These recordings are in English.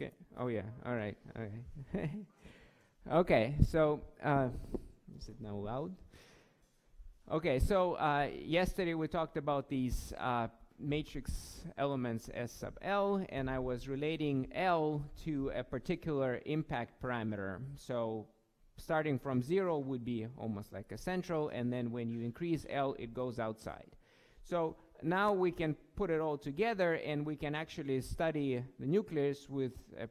Okay. Oh yeah. All right. All right. Okay. So is it now loud? Okay. So yesterday we talked about these matrix elements S sub L, and I was relating L to a particular impact parameter. So starting from 0 would be almost like a central, and then when you increase L, it goes outside. So now we can put it all together, and we can actually study the nucleus with a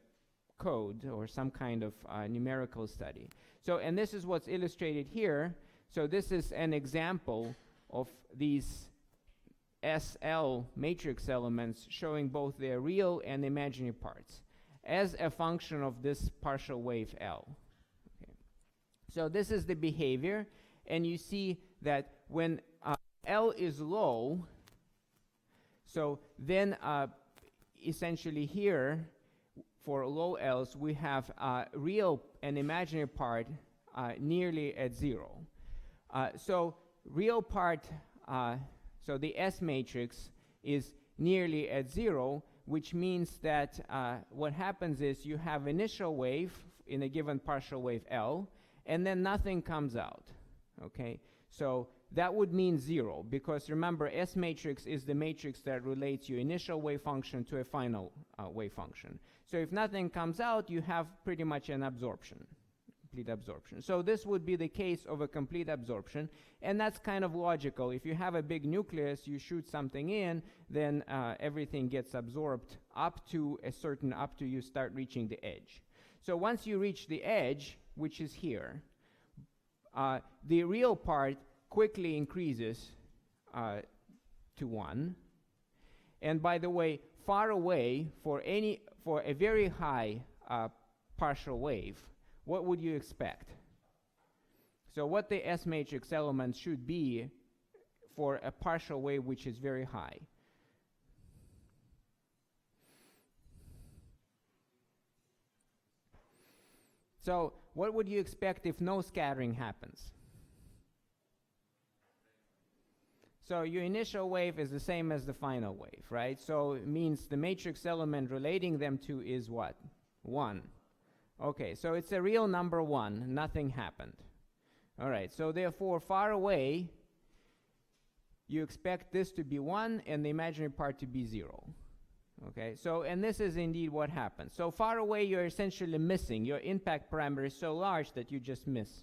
code or some kind of numerical study. So, and this is what's illustrated here. So this is an example of these SL matrix elements showing both their real and imaginary parts as a function of this partial wave L. Okay. So this is the behavior, and you see that when L is low, so then essentially here for low L's we have real and imaginary part nearly at 0. So real part, so the S matrix is nearly at 0, which means that what happens is you have initial wave in a given partial wave L, and then nothing comes out. Okay, so that would mean 0, because remember, S matrix is the matrix that relates your initial wave function to a final wave function. So if nothing comes out, you have pretty much an absorption, complete absorption. So this would be the case of a complete absorption, and that's kind of logical. If you have a big nucleus, you shoot something in, then everything gets absorbed up to you start reaching the edge. So once you reach the edge, which is here, the real part quickly increases to 1. And by the way, far away for a very high partial wave, what would you expect? So what the S matrix elements should be for a partial wave which is very high? So what would you expect if no scattering happens? So your initial wave is the same as the final wave, right? So it means the matrix element relating them to is what? 1. Okay, so it's a real number 1. Nothing happened. All right, so therefore far away, you expect this to be 1 and the imaginary part to be 0. Okay, so, and this is indeed what happens. So far away, you're essentially missing. Your impact parameter is so large that you just miss.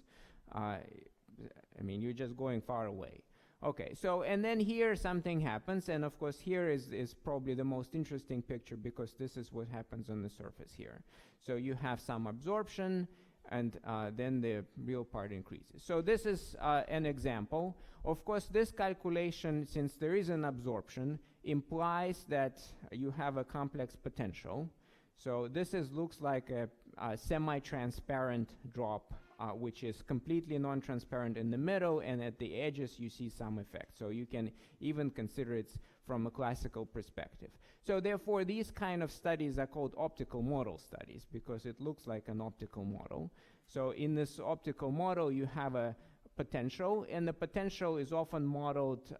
You're just going far away. Okay, so, and then here something happens, and of course here is probably the most interesting picture, because this is what happens on the surface here. So you have some absorption, and then the real part increases. So this is an example. Of course, this calculation, since there is an absorption, implies that you have a complex potential. So this looks like a semi-transparent drop, which is completely non-transparent in the middle, and at the edges you see some effect. So you can even consider it from a classical perspective. So therefore, these kind of studies are called optical model studies, because it looks like an optical model. So in this optical model, you have a potential, and the potential is often modeled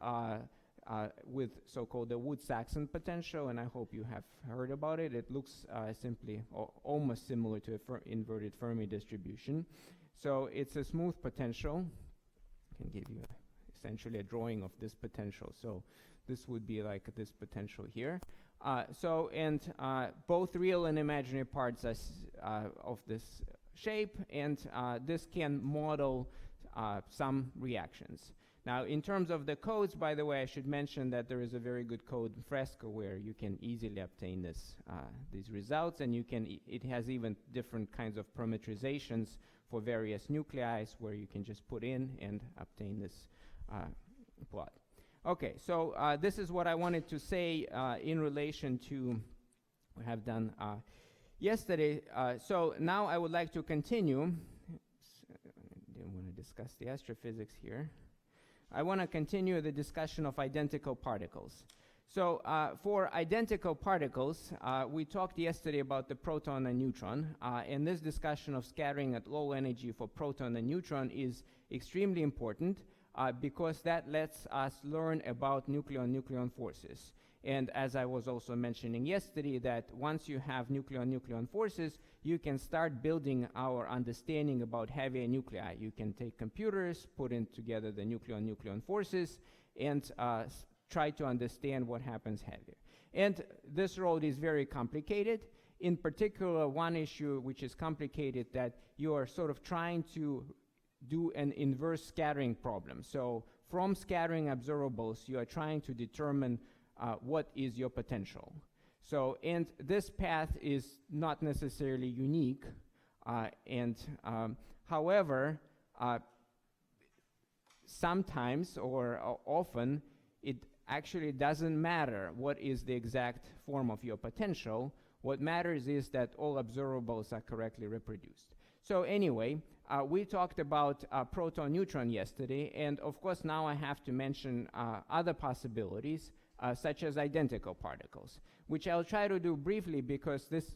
with so-called the Wood-Saxon potential, and I hope you have heard about it. It looks simply almost similar to an inverted Fermi distribution. So it's a smooth potential. I can give you essentially a drawing of this potential. So this would be like this potential here. Both real and imaginary parts are of this shape, and this can model some reactions. Now, in terms of the codes, by the way, I should mention that there is a very good code in Fresco where you can easily obtain these results, and it has even different kinds of parameterizations for various nuclei where you can just put in and obtain this plot. Okay, so this is what I wanted to say in relation to what I have done yesterday. So now I would like to continue. I didn't want to discuss the astrophysics here. I want to continue the discussion of identical particles. So for identical particles, we talked yesterday about the proton and neutron, and this discussion of scattering at low energy for proton and neutron is extremely important because that lets us learn about nucleon-nucleon forces. And as I was also mentioning yesterday, that once you have nucleon-nucleon forces, you can start building our understanding about heavier nuclei. You can take computers, put in together the nucleon-nucleon forces, and try to understand what happens heavier. And this road is very complicated. In particular, one issue which is complicated, that you are sort of trying to do an inverse scattering problem. So from scattering observables, you are trying to determine what is your potential. So, and this path is not necessarily unique, however, sometimes or often, it actually doesn't matter what is the exact form of your potential. What matters is that all observables are correctly reproduced. So anyway, we talked about proton-neutron yesterday, and of course now I have to mention other possibilities, such as identical particles, which I'll try to do briefly because this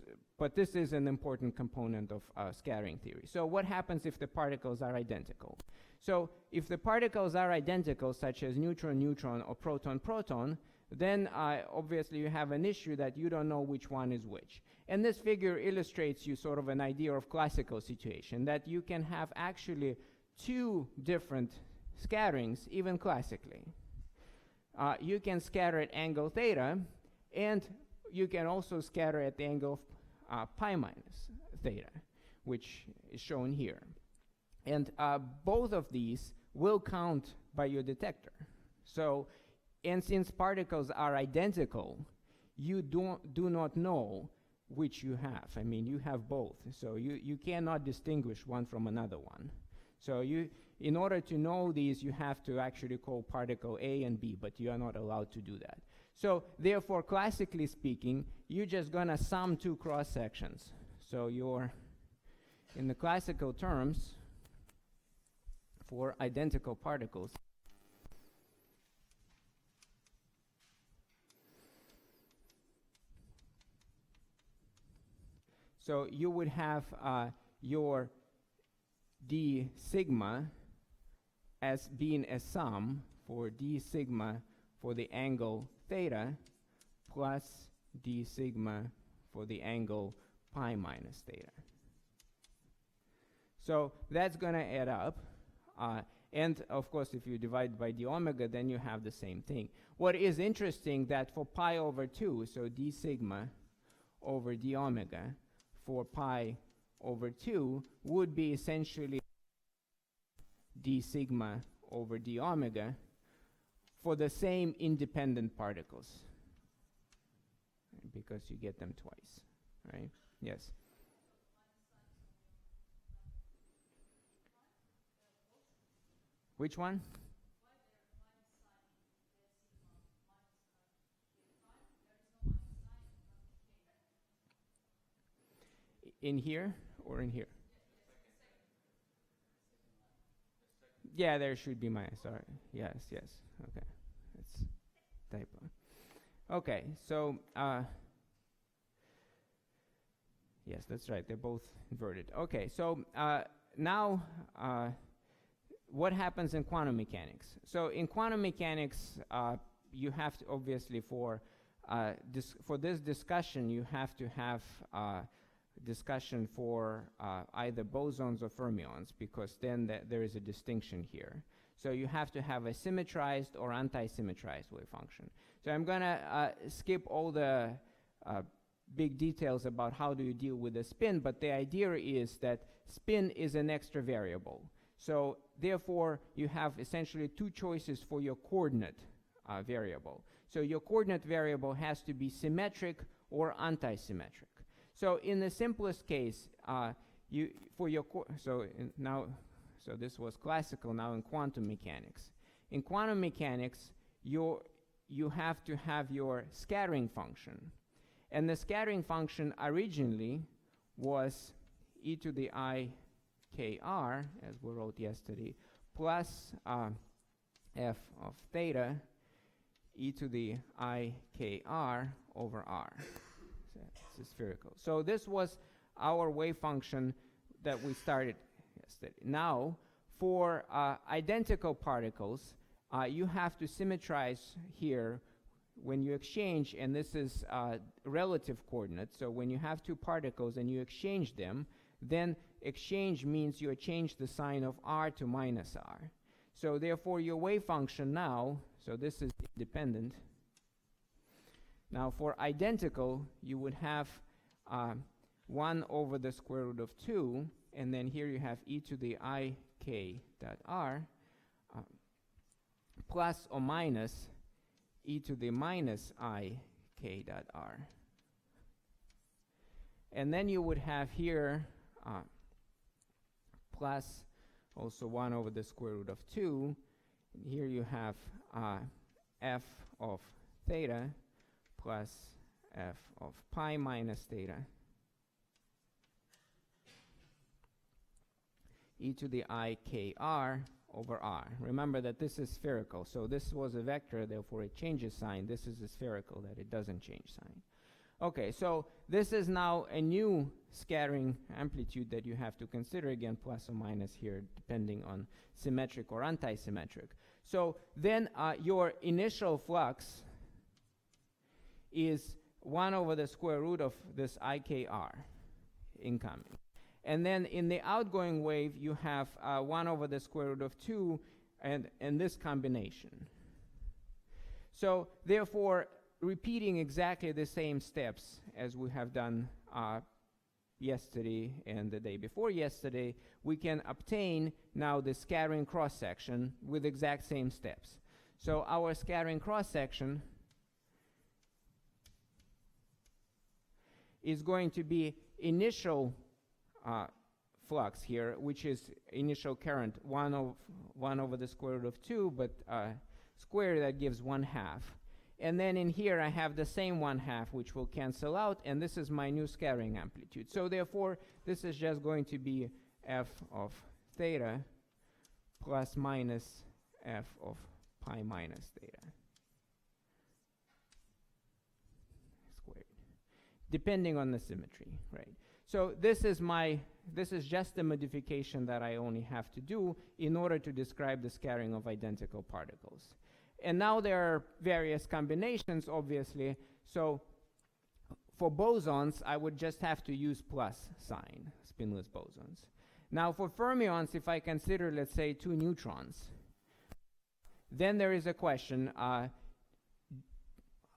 is an important component of scattering theory. So what happens if the particles are identical? So if the particles are identical, such as neutron-neutron or proton-proton, then obviously you have an issue that you don't know which one is which. And this figure illustrates you sort of an idea of classical situation, that you can have actually two different scatterings, even classically. You can scatter at angle theta, and you can also scatter at the angle of pi minus theta, which is shown here. And both of these will count by your detector. So, and since particles are identical, you do not know which you have. I mean, you have both. So you cannot distinguish one from another one. So in order to know these, you have to actually call particle A and B, but you are not allowed to do that. So therefore, classically speaking, you're just gonna sum two cross sections. So you're, in the classical terms, for identical particles, so you would have your d sigma as being a sum for d sigma for the angle theta plus d sigma for the angle pi minus theta. So that's going to add up. And of course, if you divide by d omega, then you have the same thing. What is interesting that for pi over 2, so d sigma over d omega for pi over 2 would be essentially d sigma over d omega for the same independent particles, because you get them twice, right? Yes. Which one? In here or in here? Yeah, there should be minus. Sorry. Yes, yes. Okay. It's typo. Okay, so yes, that's right. They're both inverted. Okay, so now what happens in quantum mechanics? So in quantum mechanics, you have to obviously for this discussion, you have to have discussion for either bosons or fermions, because then there is a distinction here. So you have to have a symmetrized or anti-symmetrized wave function. So I'm going to skip all the big details about how do you deal with the spin, but the idea is that spin is an extra variable. So therefore, you have essentially two choices for your coordinate variable. So your coordinate variable has to be symmetric or anti-symmetric. So in the simplest case, so this was classical. Now in quantum mechanics, you have to have your scattering function, and the scattering function originally was e to the I kr, as we wrote yesterday, plus f of theta e to the I kr over r. It's spherical. So this was our wave function that we started yesterday. Now, for identical particles, you have to symmetrize here when you exchange, and this is relative coordinates, so when you have two particles and you exchange them, then exchange means you change the sign of r to minus r. So therefore your wave function now, so this is independent. Now for identical, you would have 1 over the square root of 2, and then here you have e to the I k dot r plus or minus e to the minus I k dot r. And then you would have here plus also 1 over the square root of 2. And here you have f of theta plus f of pi minus theta e to the I k r over r. Remember that this is spherical, so this was a vector, therefore it changes sign. This is a spherical, that it doesn't change sign. Okay, so this is now a new scattering amplitude that you have to consider, again, plus or minus here, depending on symmetric or anti-symmetric. So then your initial flux is 1 over the square root of this IKR incoming. And then in the outgoing wave, you have 1 over the square root of 2 and this combination. So therefore, repeating exactly the same steps as we have done yesterday and the day before yesterday, we can obtain now the scattering cross-section with exact same steps. So our scattering cross-section is going to be initial flux here, which is initial current 1 over the square root of 2, but square that gives 1/2. And then in here I have the same 1/2, which will cancel out, and this is my new scattering amplitude. So therefore, this is just going to be f of theta plus minus f of pi minus theta squared, depending on the symmetry, right? So this is just a modification that I only have to do in order to describe the scattering of identical particles. And now there are various combinations, obviously. So for bosons, I would just have to use plus sign, spinless bosons. Now for fermions, if I consider, let's say, 2 neutrons, then there is a question,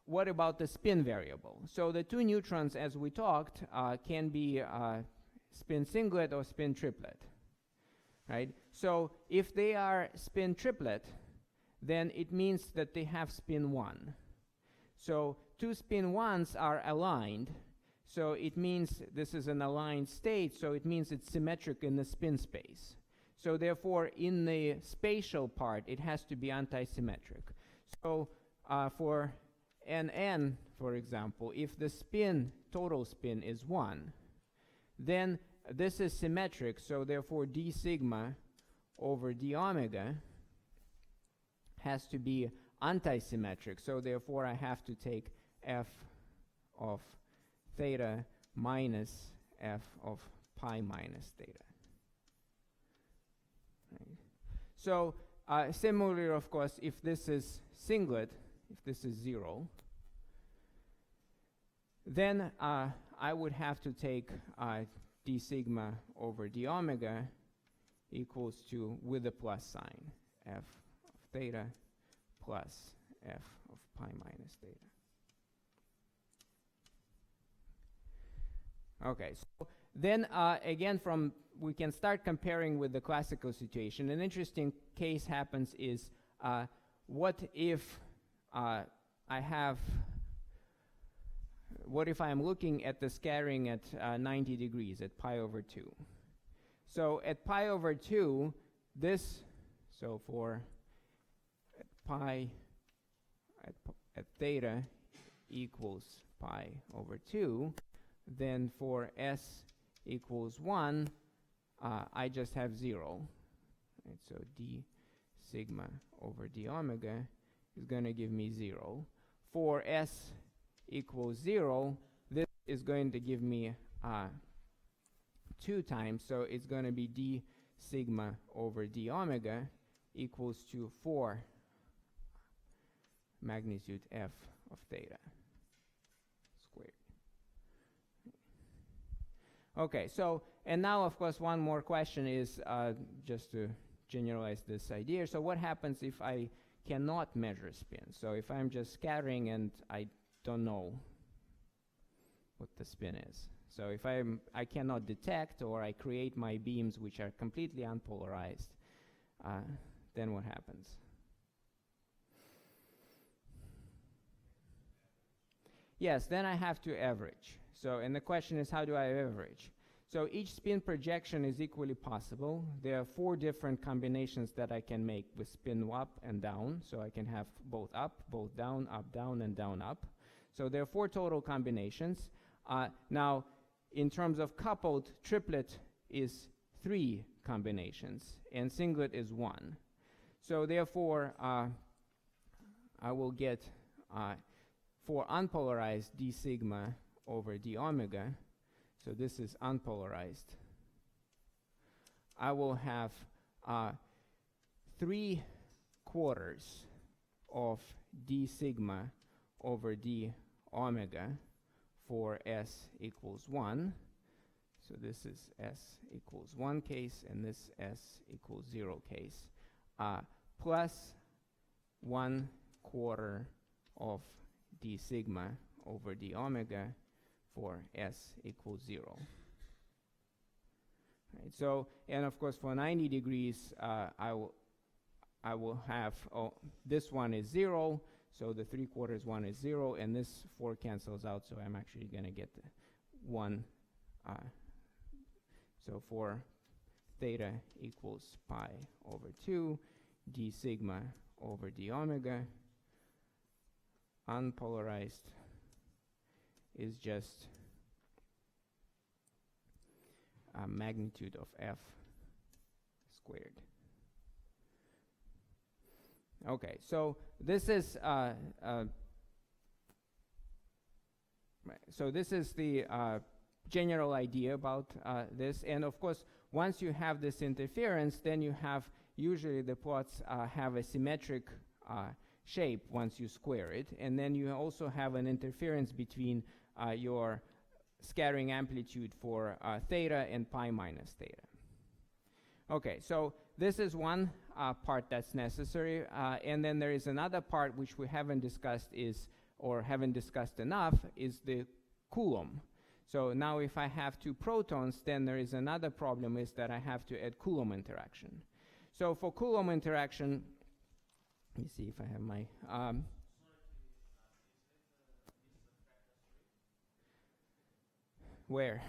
what about the spin variable? So the 2 neutrons, as we talked, can be spin singlet or spin triplet, right? So if they are spin triplet, then it means that they have spin 1. So 2 spin 1s are aligned, so it means this is an aligned state, so it means it's symmetric in the spin space. So therefore, in the spatial part, it has to be anti-symmetric. So for Nn, for example, if the spin, total spin is 1, then this is symmetric, so therefore d sigma over d omega has to be anti-symmetric, so therefore I have to take f of theta minus f of pi minus theta. Right. So similarly, of course, if this is singlet, if this is 0, then I would have to take d sigma over d omega equals to, with a plus sign, f of theta plus f of pi minus theta. Okay, so then again, we can start comparing with the classical situation. An interesting case happens is, what if what if I'm looking at the scattering at 90 degrees at pi over 2? So at pi over 2, so for at theta equals pi over 2, then for s equals 1, I just have 0. Right, so d sigma over d omega is going to give me 0. For s equals 0, this is going to give me 2 times, so it's going to be d sigma over d omega equals to 4 magnitude f of theta squared. Okay, so, and now of course one more question is just to generalize this idea. So what happens if I cannot measure spin? So if I'm just scattering and I don't know what the spin is. So if I cannot detect, or I create my beams which are completely unpolarized, then what happens? Yes, then I have to average. So, and the question is, how do I average? So each spin projection is equally possible. There are 4 different combinations that I can make with spin up and down. So I can have both up, both down, and down, up. So there are 4 total combinations. Now, in terms of coupled, triplet is 3 combinations, and singlet is 1. So therefore, I will get, for unpolarized, d sigma over d omega. So this is unpolarized. I will have 3/4 of d sigma over d omega for s equals 1. So this is s equals 1 case, and this s equals 0 case, plus 1/4 of d sigma over d omega for s equals 0. Right, so, and of course for 90 degrees, I will have, this one is 0, so the 3/4 one is 0, and this 4 cancels out, so I'm actually going to get 1. So for theta equals pi over 2, d sigma over d omega, unpolarized is just a magnitude of f squared. Okay, so this is so this is the general idea about this, and of course once you have this interference, then you have, usually the plots have a symmetric shape once you square it, and then you also have an interference between your scattering amplitude for theta and pi minus theta. Okay, so this is one part that's necessary, and then there is another part which we haven't discussed haven't discussed enough, is the Coulomb. So now if I have 2 protons, then there is another problem, is that I have to add Coulomb interaction. So for Coulomb interaction, let me see if I have my where?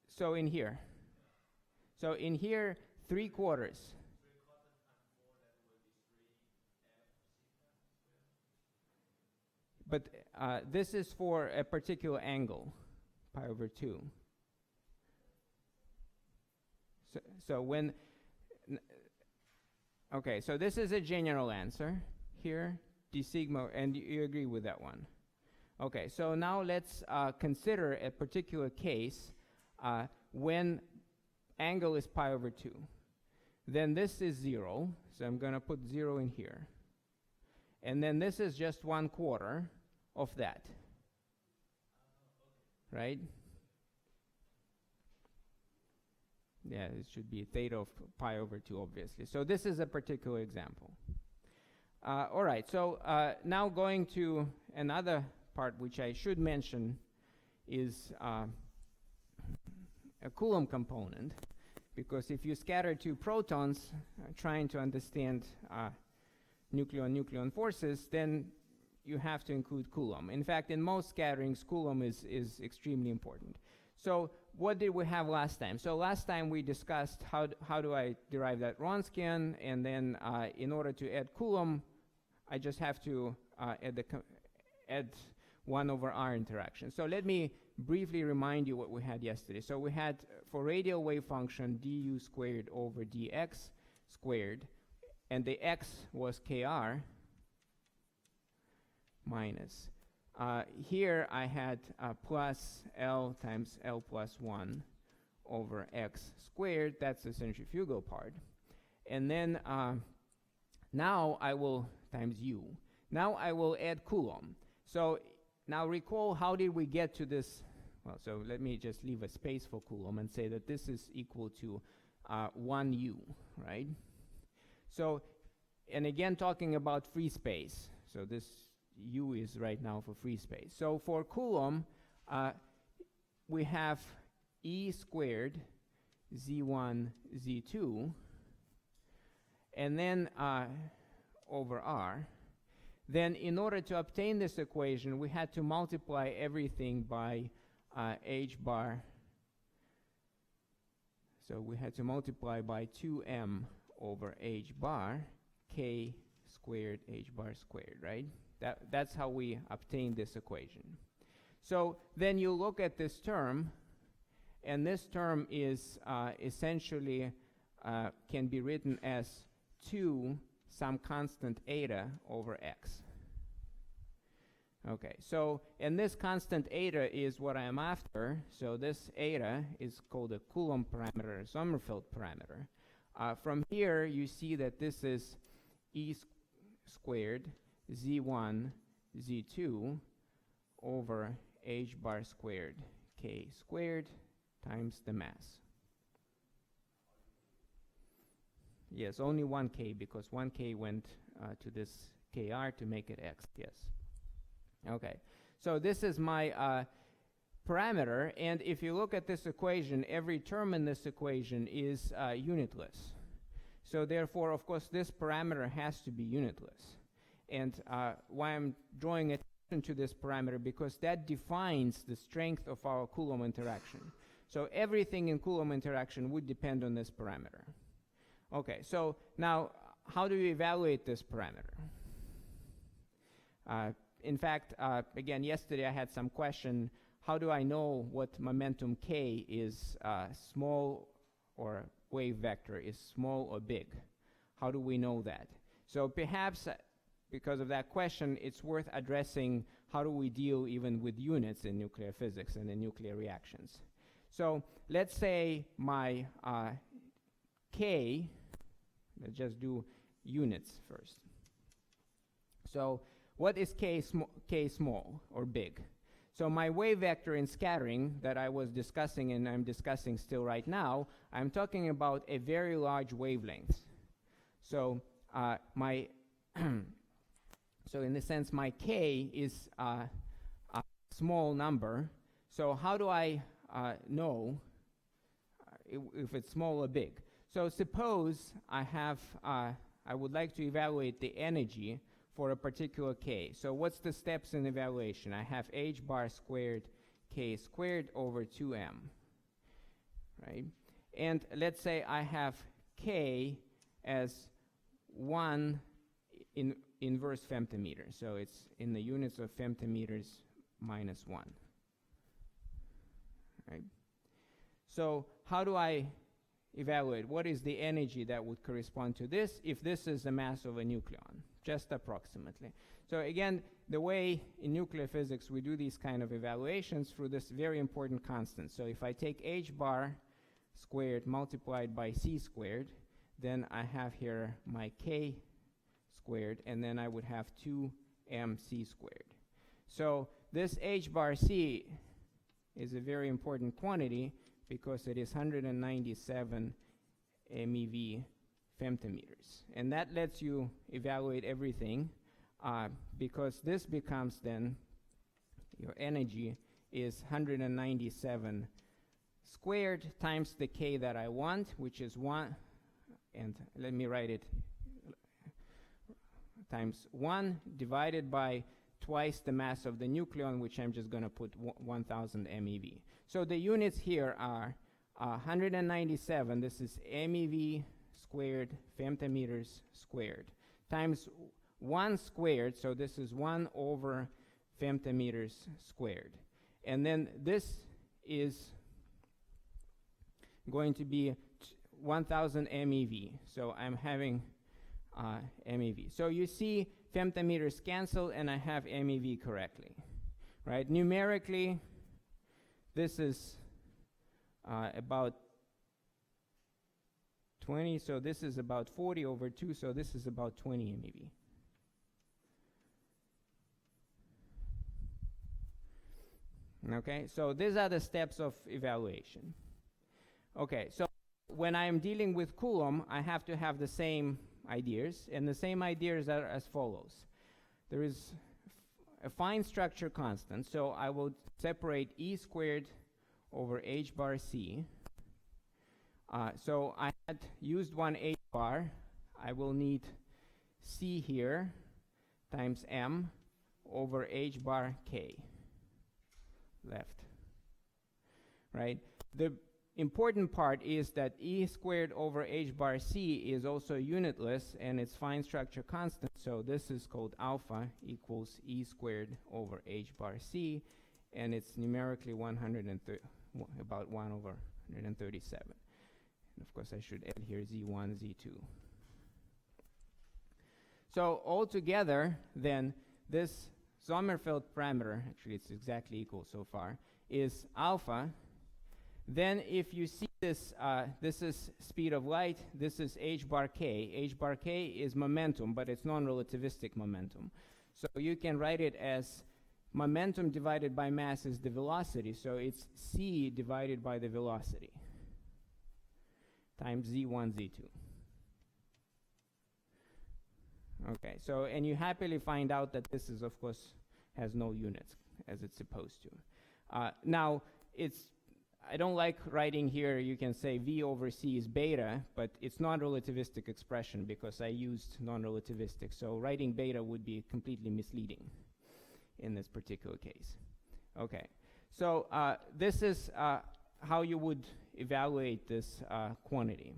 So in here. So in here, 3/4. But this is for a particular angle, pi over 2. So when, okay, so this is a general answer here, d sigma, and you agree with that one. Okay, so now let's consider a particular case when angle is pi over 2. Then this is 0, so I'm going to put 0 in here. And then this is just 1/4 of that, right? Yeah, it should be theta of pi over 2, obviously. So this is a particular example. All right, so now going to another part which I should mention is a Coulomb component, because if you scatter 2 protons trying to understand nucleon-nucleon forces, then you have to include Coulomb. In fact, in most scatterings, Coulomb is extremely important. So what did we have last time? So last time we discussed how do I derive that Wronskian, and then in order to add Coulomb, I just have to add 1 over r interaction. So let me briefly remind you what we had yesterday. So we had, for radial wave function, du squared over dx squared, and the x was kr minus here I had plus L times L plus 1 over x squared. That's the centrifugal part. And then now I will, times U. Now I will add Coulomb. So now recall, how did we get to this? Well, so let me just leave a space for Coulomb and say that this is equal to 1U, right? So, and again, talking about free space. So this U is right now for free space. So for Coulomb, we have E squared Z1, Z2, and then over R. Then in order to obtain this equation, we had to multiply everything by h bar. So we had to multiply by 2m over h bar, k squared h bar squared, right? That's how we obtained this equation. So then you look at this term, and this term is essentially can be written as 2 some constant eta over x. Okay, so, and this constant eta is what I am after. So this eta is called a Coulomb parameter, a Sommerfeld parameter. From here, you see that this is E squared Z1 Z2 over h bar squared k squared times the mass. Yes, only 1k, because 1k went to this kr to make it x, yes. Okay, so this is my parameter, and if you look at this equation, every term in this equation is unitless. So therefore, of course, this parameter has to be unitless. And why I'm drawing attention to this parameter, because that defines the strength of our Coulomb interaction. So everything in Coulomb interaction would depend on this parameter. Okay, so now how do we evaluate this parameter? In fact, again, yesterday I had some question, how do I know what momentum k is small, or wave vector is small or big? How do we know that? So perhaps because of that question, it's worth addressing how do we deal even with units in nuclear physics and in nuclear reactions. So let's say my k, let's just do units first. So what is k small or big? So my wave vector in scattering that I was discussing, and I'm discussing still right now, I'm talking about a very large wavelength. So my so in a sense, my k is a small number. So how do I know if it's small or big? So suppose I have, I would like to evaluate the energy for a particular k. So what's the steps in evaluation? I have h bar squared k squared over 2m, right? And let's say I have k as 1 inverse femtometer. So it's in the units of femtometers minus 1, right? So how do I evaluate what is the energy that would correspond to this if this is the mass of a nucleon, just approximately. So again, the way in nuclear physics we do these kind of evaluations through this very important constant. So if I take h bar squared multiplied by c squared, then I have here my k squared, and then I would have 2mc squared. So this h bar c is a very important quantity because it is 197 MeV femtometers. And that lets you evaluate everything because this becomes then, your energy is 197 squared times the k that I want, which is 1, and let me write it, times 1 divided by twice the mass of the nucleon, which I'm just going to put 1000 MeV. So the units here are 197, this is MeV squared, femtometers squared, times 1 squared, so this is 1 over femtometers squared. And then this is going to be 1000 MeV, so I'm having MeV. So you see femtometers cancel, and I have MeV correctly. right? Numerically, this is about 20, so this is about 40 over 2, so this is about 20 MeV. Okay, so these are the steps of evaluation. Okay, so when I'm dealing with Coulomb, I have to have the same ideas, and the same ideas are as follows. There is a fine structure constant, so I will separate E squared over H bar C. So I had used one H bar. I will need C here times M over H bar K left, right? The important part is that E squared over H bar C is also unitless, and it's fine structure constant, so this is called alpha equals E squared over H bar C, and it's numerically about 1 over 137. And of course I should add here Z1, Z2. So altogether then, this Sommerfeld parameter, actually it's exactly equal so far, is alpha. Then if you see this, this is speed of light, this is H bar K. H bar K is momentum, but it's non-relativistic momentum. So you can write it as momentum divided by mass is the velocity, so it's C divided by the velocity times Z1, Z2. Okay, so, and you happily find out that this is, of course, has no units, as it's supposed to. Now, I don't like writing here, you can say V over C is beta, but it's non-relativistic expression because I used non-relativistic, so writing beta would be completely misleading in this particular case. Okay, so this is how you would evaluate this quantity.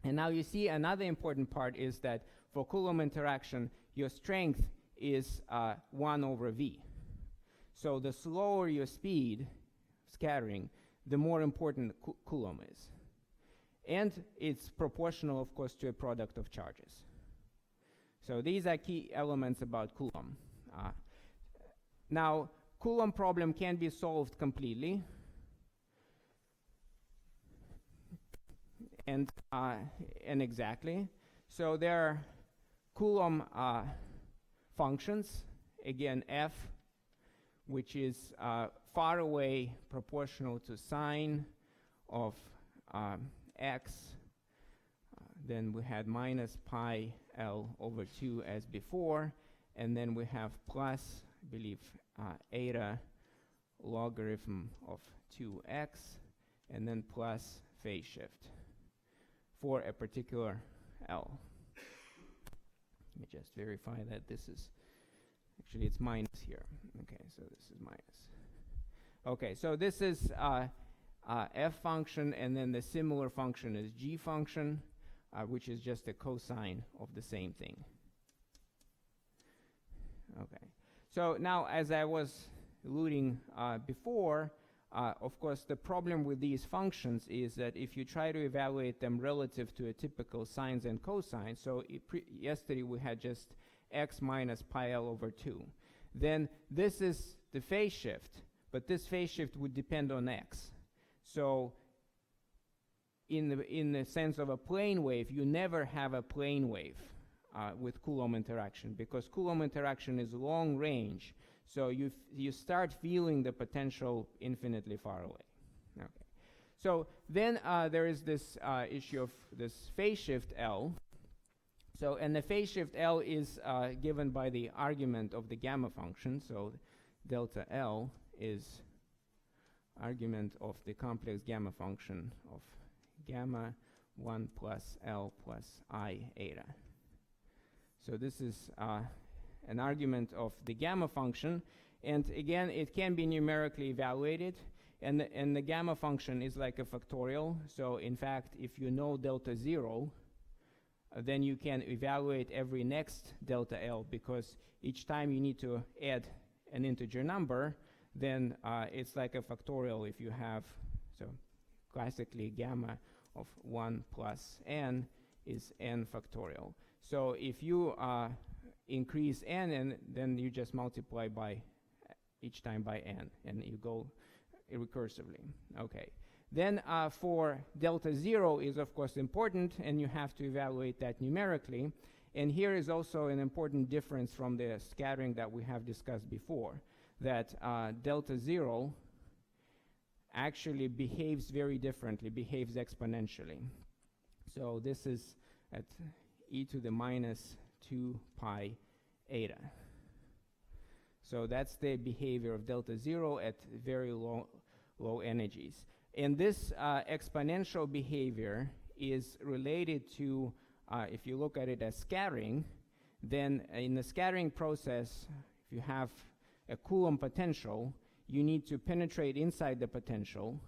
And now you see another important part is that for Coulomb interaction, your strength is 1 over V. So the slower your speed, scattering, the more important Coulomb is. And it's proportional, of course, to a product of charges. So these are key elements about Coulomb. Now, Coulomb problem can be solved completely. And exactly. So there are Coulomb functions, again, F, which is far away proportional to sine of x. Then we had minus pi L over 2 as before. And then we have plus, I believe, eta logarithm of 2x. And then plus phase shift for a particular L. Let me just verify that this is, actually it's minus here. Okay, so this is minus. Okay, so this is f function, and then the similar function is g function, which is just a cosine of the same thing. Okay, so now as I was alluding before, of course, the problem with these functions is that if you try to evaluate them relative to a typical sines and cosines, so yesterday we had just x minus pi L over 2. Then this is the phase shift, but this phase shift would depend on x. So in the sense of a plane wave, you never have a plane wave with Coulomb interaction, because Coulomb interaction is long range. So you start feeling the potential infinitely far away. Okay. So then there is this issue of this phase shift L. So, and the phase shift L is given by the argument of the gamma function. So delta L is argument of the complex gamma function of gamma 1 plus L plus I eta. So this is an argument of the gamma function, and again it can be numerically evaluated, and the gamma function is like a factorial. So in fact, if you know delta 0, then you can evaluate every next delta L, because each time you need to add an integer number, then it's like a factorial if you have, so classically gamma of 1 plus n is n factorial. So if you increase n, and then you just multiply by each time by n, and you go recursively. Okay. Then for delta 0 is of course important, and you have to evaluate that numerically. And here is also an important difference from the scattering that we have discussed before, that delta 0 actually behaves very differently, behaves exponentially. So this is at e to the minus 2 pi eta. So that's the behavior of delta 0 at very low energies. And this exponential behavior is related to, if you look at it as scattering, then in the scattering process, if you have a Coulomb potential, you need to penetrate inside the potential,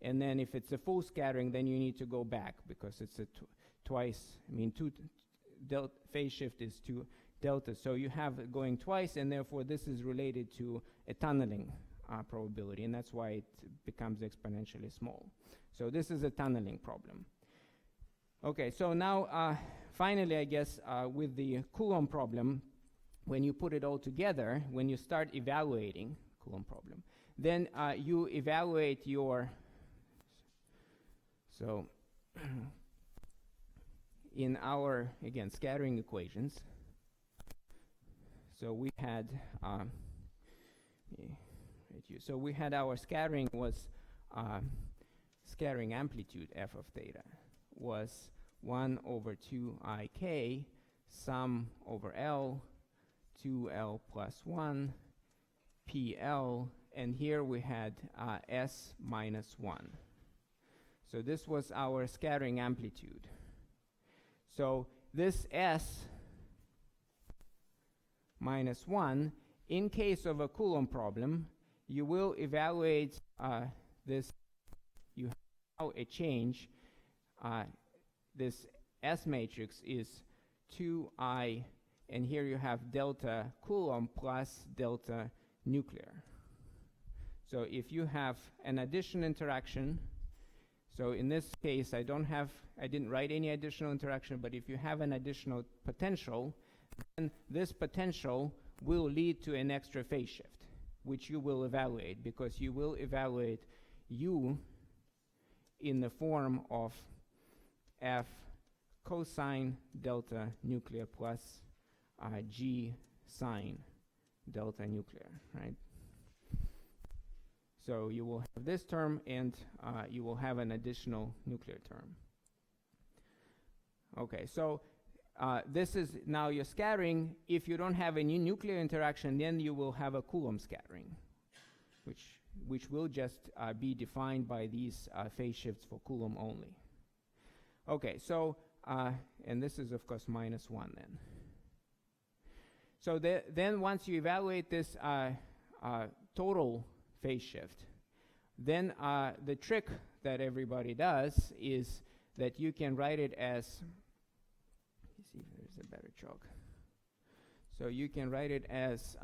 and then if it's a full scattering, then you need to go back, because it's a twice, I mean, phase shift is 2 delta. So you have it going twice, and therefore this is related to a tunneling probability, and that's why it becomes exponentially small. So this is a tunneling problem. Okay, so now finally, I guess, with the Coulomb problem, when you put it all together, when you start evaluating Coulomb problem, then you evaluate your, so in our, again, scattering equations, so we had, so we had our scattering was, scattering amplitude f of theta was 1 over 2ik sum over L, 2L plus 1, PL, and here we had S minus 1. So this was our scattering amplitude. So this S minus 1, in case of a Coulomb problem, you will evaluate this, you have a change, this S matrix is 2I, and here you have delta Coulomb plus delta nuclear. So if you have an addition interaction, so in this case I didn't write any additional interaction, but if you have an additional potential, then this potential will lead to an extra phase shift, which you will evaluate, because you will evaluate U in the form of F cosine delta nuclear plus G sine delta nuclear, right? So you will have this term, and you will have an additional nuclear term. Okay, so this is now your scattering. If you don't have any nuclear interaction, then you will have a Coulomb scattering, which will just be defined by these phase shifts for Coulomb only. Okay, so, and this is of course minus 1 then. So then once you evaluate this total phase shift, then the trick that everybody does is that you can write it as, let's see if there's a better chalk. So you can write it as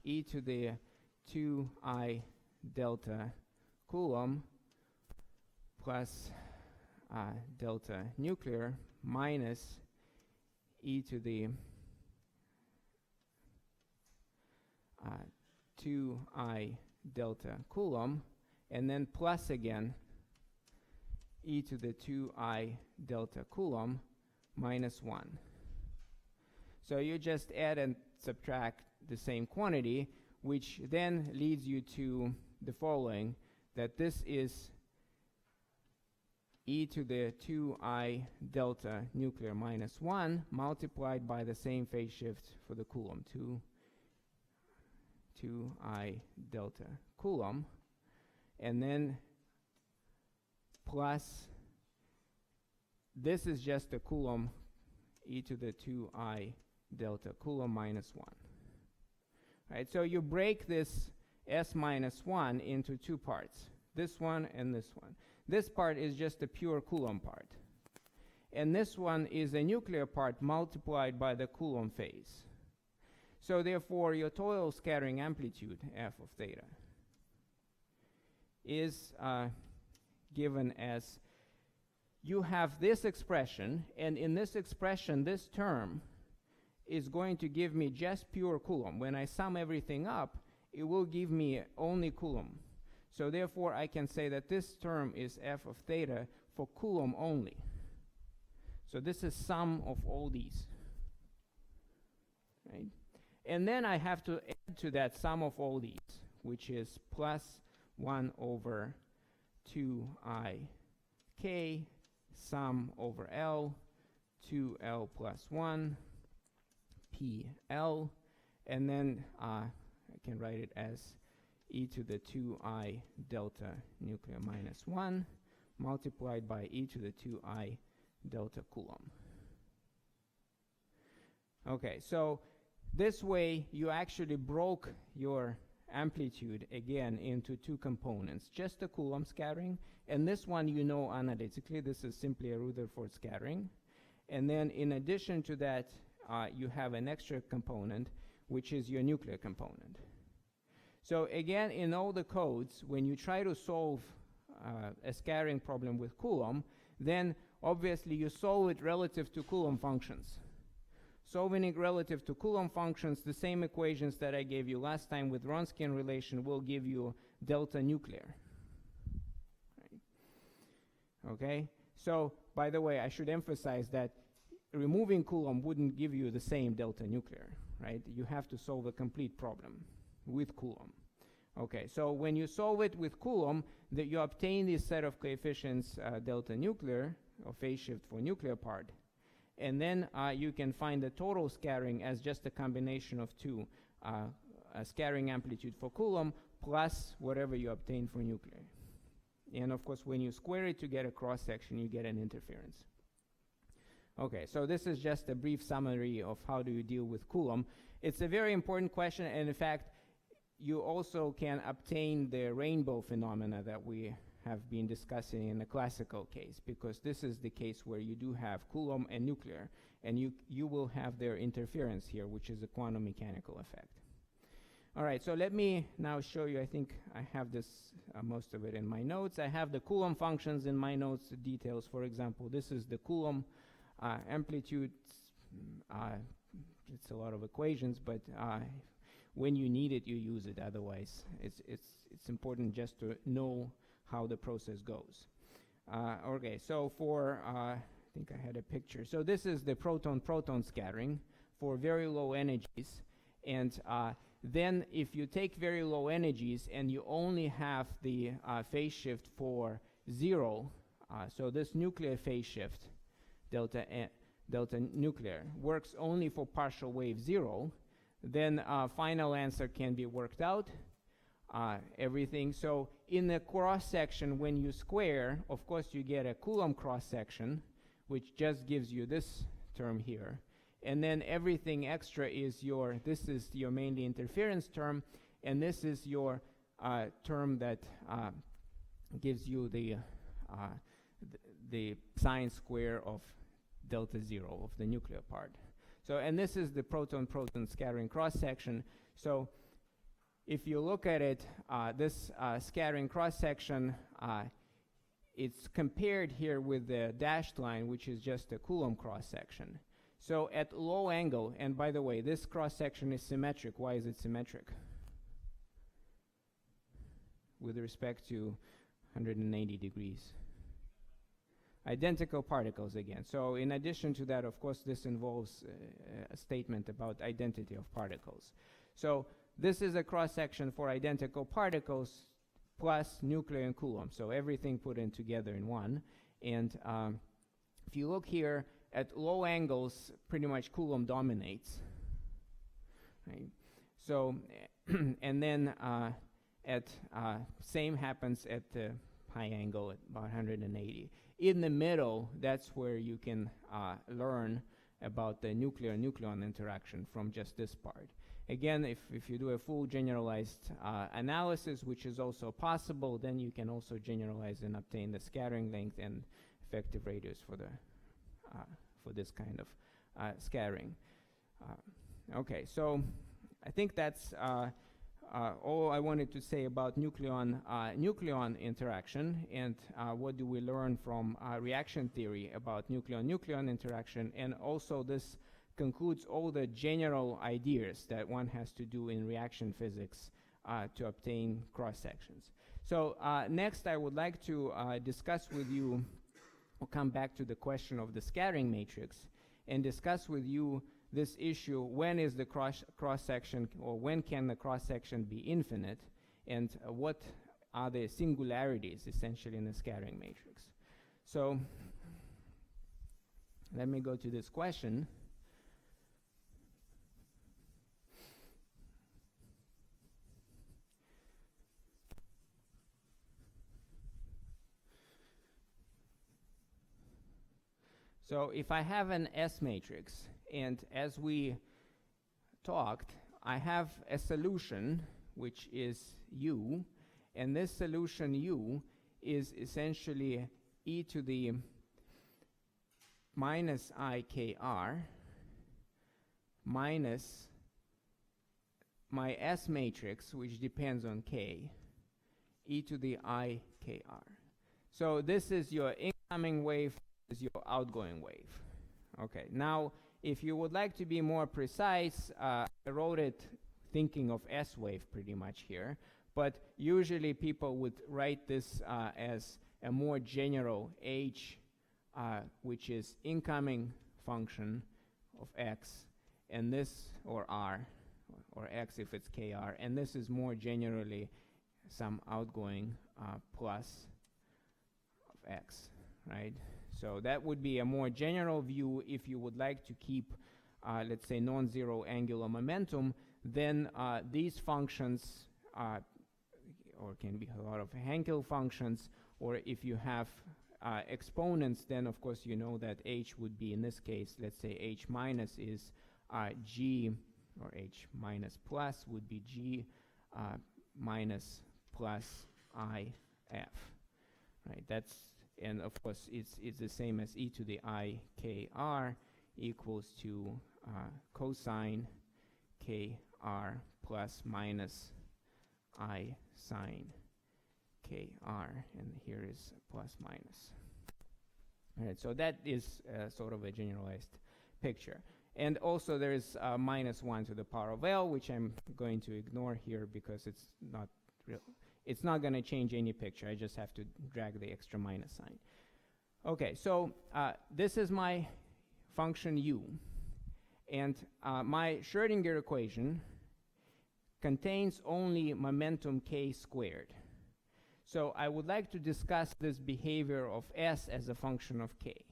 e to the 2I delta Coulomb plus delta nuclear minus e to the 2I delta Coulomb, and then plus again e to the 2I delta Coulomb minus 1. So you just add and subtract the same quantity, which then leads you to the following, that this is e to the 2I delta nuclear minus 1 multiplied by the same phase shift for the Coulomb, 2I delta Coulomb, and then plus, this is just a Coulomb, e to the 2I delta Coulomb minus 1. Right, so you break this S minus 1 into two parts, this one and this one. This part is just a pure Coulomb part, and this one is a nuclear part multiplied by the Coulomb phase. So therefore, your total scattering amplitude, f of theta, is given as, you have this expression, and in this expression, this term is going to give me just pure Coulomb. When I sum everything up, it will give me only Coulomb. So therefore, I can say that this term is f of theta for Coulomb only. So this is sum of all these. Right? And then I have to add to that sum of all these, which is plus 1 over 2i k sum over L, 2L plus 1, PL, and then I can write it as e to the 2i delta nuclear minus 1 multiplied by e to the 2i delta Coulomb. Okay, so this way you actually broke your amplitude again into two components, just the Coulomb scattering, and this one you know analytically, this is simply a Rutherford scattering. And then in addition to that, you have an extra component, which is your nuclear component. So again, in all the codes, when you try to solve a scattering problem with Coulomb, then obviously you solve it relative to Coulomb functions. Solving it relative to Coulomb functions, the same equations that I gave you last time with Wronskian relation will give you delta nuclear. Right. Okay? So, by the way, I should emphasize that removing Coulomb wouldn't give you the same delta nuclear, right? You have to solve a complete problem with Coulomb. Okay, so when you solve it with Coulomb, that you obtain this set of coefficients delta nuclear, or phase shift for nuclear part, and then you can find the total scattering as just a combination of two, a scattering amplitude for Coulomb plus whatever you obtain for nuclear. And of course, when you square it to get a cross-section, you get an interference. Okay, so this is just a brief summary of how do you deal with Coulomb. It's a very important question, and in fact, you also can obtain the rainbow phenomena that we have been discussing in the classical case, because this is the case where you do have Coulomb and nuclear, and you will have their interference here, which is a quantum mechanical effect. All right, so let me now show you, I think I have this, most of it in my notes. I have the Coulomb functions in my notes, the details. For example, this is the Coulomb amplitude. It's a lot of equations, but when you need it, you use it. Otherwise, it's important just to know how the process goes. Okay, so for, I think I had a picture. So this is the proton-proton scattering for very low energies. And then if you take very low energies and you only have the phase shift for 0, so this nuclear phase shift, delta nuclear, works only for partial wave 0, then final answer can be worked out. Everything. So in the cross-section, when you square, of course, you get a Coulomb cross-section, which just gives you this term here. And then everything extra is this is your mainly interference term, and this is your term that gives you the sine square of delta 0 of the nuclear part. So, and this is the proton-proton scattering cross-section. So if you look at it, this scattering cross-section, it's compared here with the dashed line, which is just a Coulomb cross-section. So at low angle, and by the way, this cross-section is symmetric. Why is it symmetric? With respect to 180 degrees. Identical particles again. So in addition to that, of course, this involves a statement about identity of particles. So this is a cross-section for identical particles plus nuclear and Coulomb. So everything put in together in one. And if you look here, at low angles, pretty much Coulomb dominates. Right? So, and then same happens at the high angle at about 180. In the middle, that's where you can learn about the nuclear-nucleon interaction from just this part. Again, if you do a full generalized analysis, which is also possible, then you can also generalize and obtain the scattering length and effective radius for this kind of scattering. Okay, so I think that's all I wanted to say about nucleon interaction, and what do we learn from reaction theory about nucleon interaction, and also this concludes all the general ideas that one has to do in reaction physics to obtain cross sections. So next I would like to discuss with you, or come back to the question of the scattering matrix, and discuss with you this issue: when is the cross section, or when can the cross section be infinite, and what are the singularities essentially in the scattering matrix. So let me go to this question. So if I have an S matrix, and as we talked, I have a solution which is U, and this solution U is essentially e to the minus ikr minus my S matrix, which depends on k, e to the ikr. So this is your incoming wave, is your outgoing wave. Okay, now if you would like to be more precise, I wrote it thinking of S wave pretty much here, but usually people would write this as a more general H, which is incoming function of X, and this, or R, or X if it's KR, and this is more generally some outgoing plus of X, right? So that would be a more general view. If you would like to keep, let's say, non-zero angular momentum, then these functions, or can be a lot of Hankel functions, or if you have exponents, then of course you know that H would be, in this case, let's say H minus is G, or H minus plus would be G minus plus IF, right? That's, and of course it's the same as e to the ikr equals to cosine kr plus minus I sine kr, and here is plus minus. All right, so that is sort of a generalized picture. And also there is minus 1 to the power of L, which I'm going to ignore here because it's not real. It's not going to change any picture. I just have to drag the extra minus sign. Okay, so this is my function u. And my Schrödinger equation contains only momentum k squared. So I would like to discuss this behavior of S as a function of k.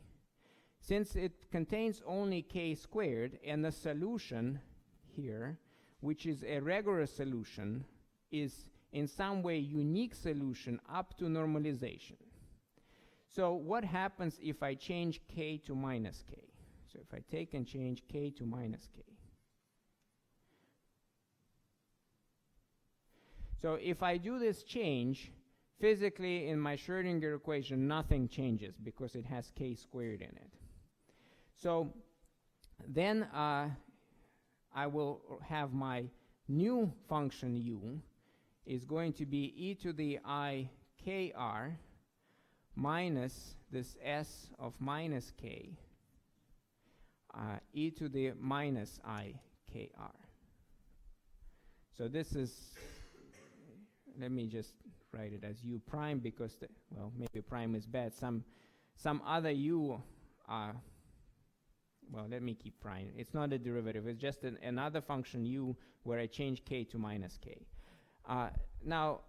Since it contains only k squared, and the solution here, which is a regular solution, is in some way unique solution up to normalization. So what happens if I change k to minus k? So if I take and change k to minus k. So if I do this change, physically in my Schrödinger equation nothing changes because it has k squared in it. So then I will have my new function u is going to be e to the ikr minus this s of minus k e to the minus ikr. So this is, let me just write it as u prime because, well, maybe prime is bad. Some other u, well, let me keep prime. It's not a derivative. It's just another function u where I change k to minus k. Now,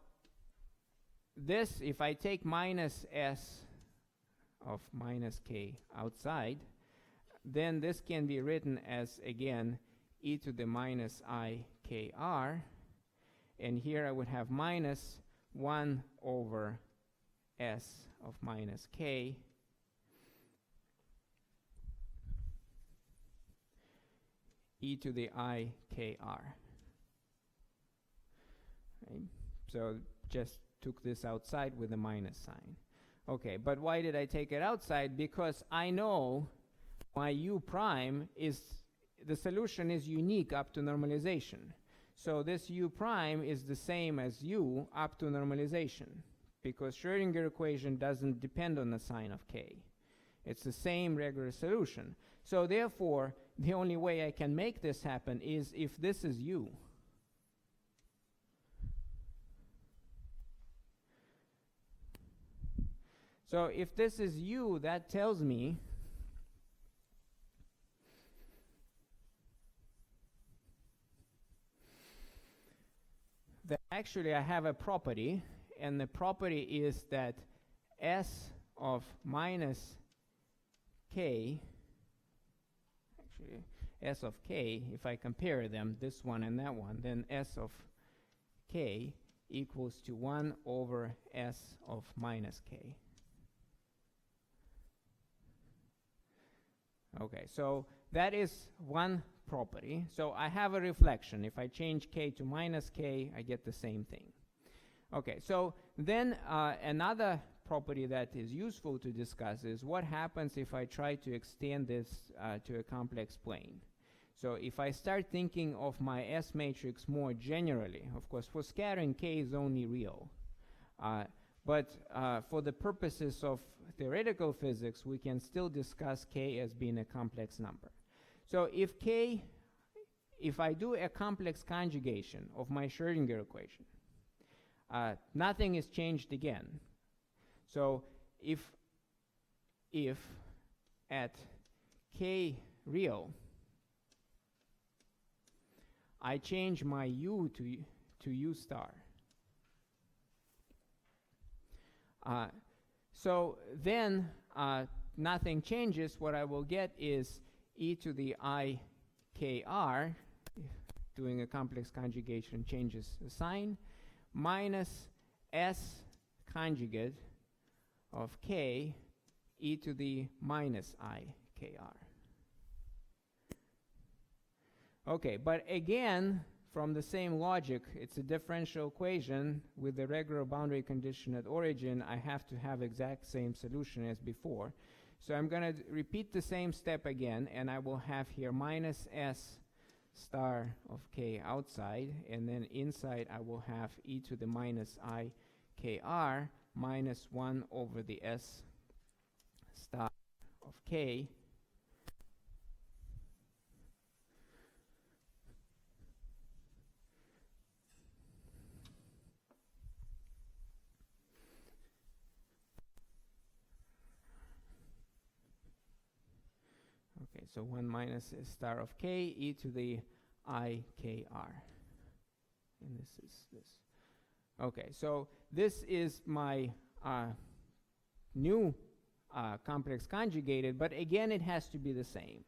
this, if I take minus s of minus k outside, then this can be written as, again, e to the minus ikr, and here I would have minus 1 over s of minus k e to the ikr. Right? So just took this outside with a minus sign. Okay, but why did I take it outside? Because I know my u prime is, the solution is unique up to normalization. So this u prime is the same as u up to normalization, because Schrödinger equation doesn't depend on the sign of k. It's the same regular solution. So therefore, the only way I can make this happen is if this is u. So if this is u, that tells me that actually I have a property, and the property is that s of minus k, actually s of k, if I compare them, this one and that one, then s of k equals to 1 over s of minus k. Okay, so that is one property. So I have a reflection. If I change k to minus k, I get the same thing. Okay, so then another property that is useful to discuss is what happens if I try to extend this to a complex plane. So if I start thinking of my S matrix more generally, of course, for scattering, k is only real. But for the purposes of theoretical physics, we can still discuss k as being a complex number. So if I do a complex conjugation of my Schrödinger equation, nothing is changed again. So if at k real, I change my u to u star. So then nothing changes. What I will get is e to the I kr, doing a complex conjugation changes the sign, minus s conjugate of k e to the minus I kr. Okay, but again, from the same logic, it's a differential equation with the regular boundary condition at origin. I have to have exact same solution as before. So I'm going to repeat the same step again, and I will have here minus s star of k outside, and then inside I will have e to the minus I kr minus 1 over the s star of k Okay, so 1 minus s star of k e to the I kr. And this is this. Okay, so this is my new complex conjugated, but again it has to be the same.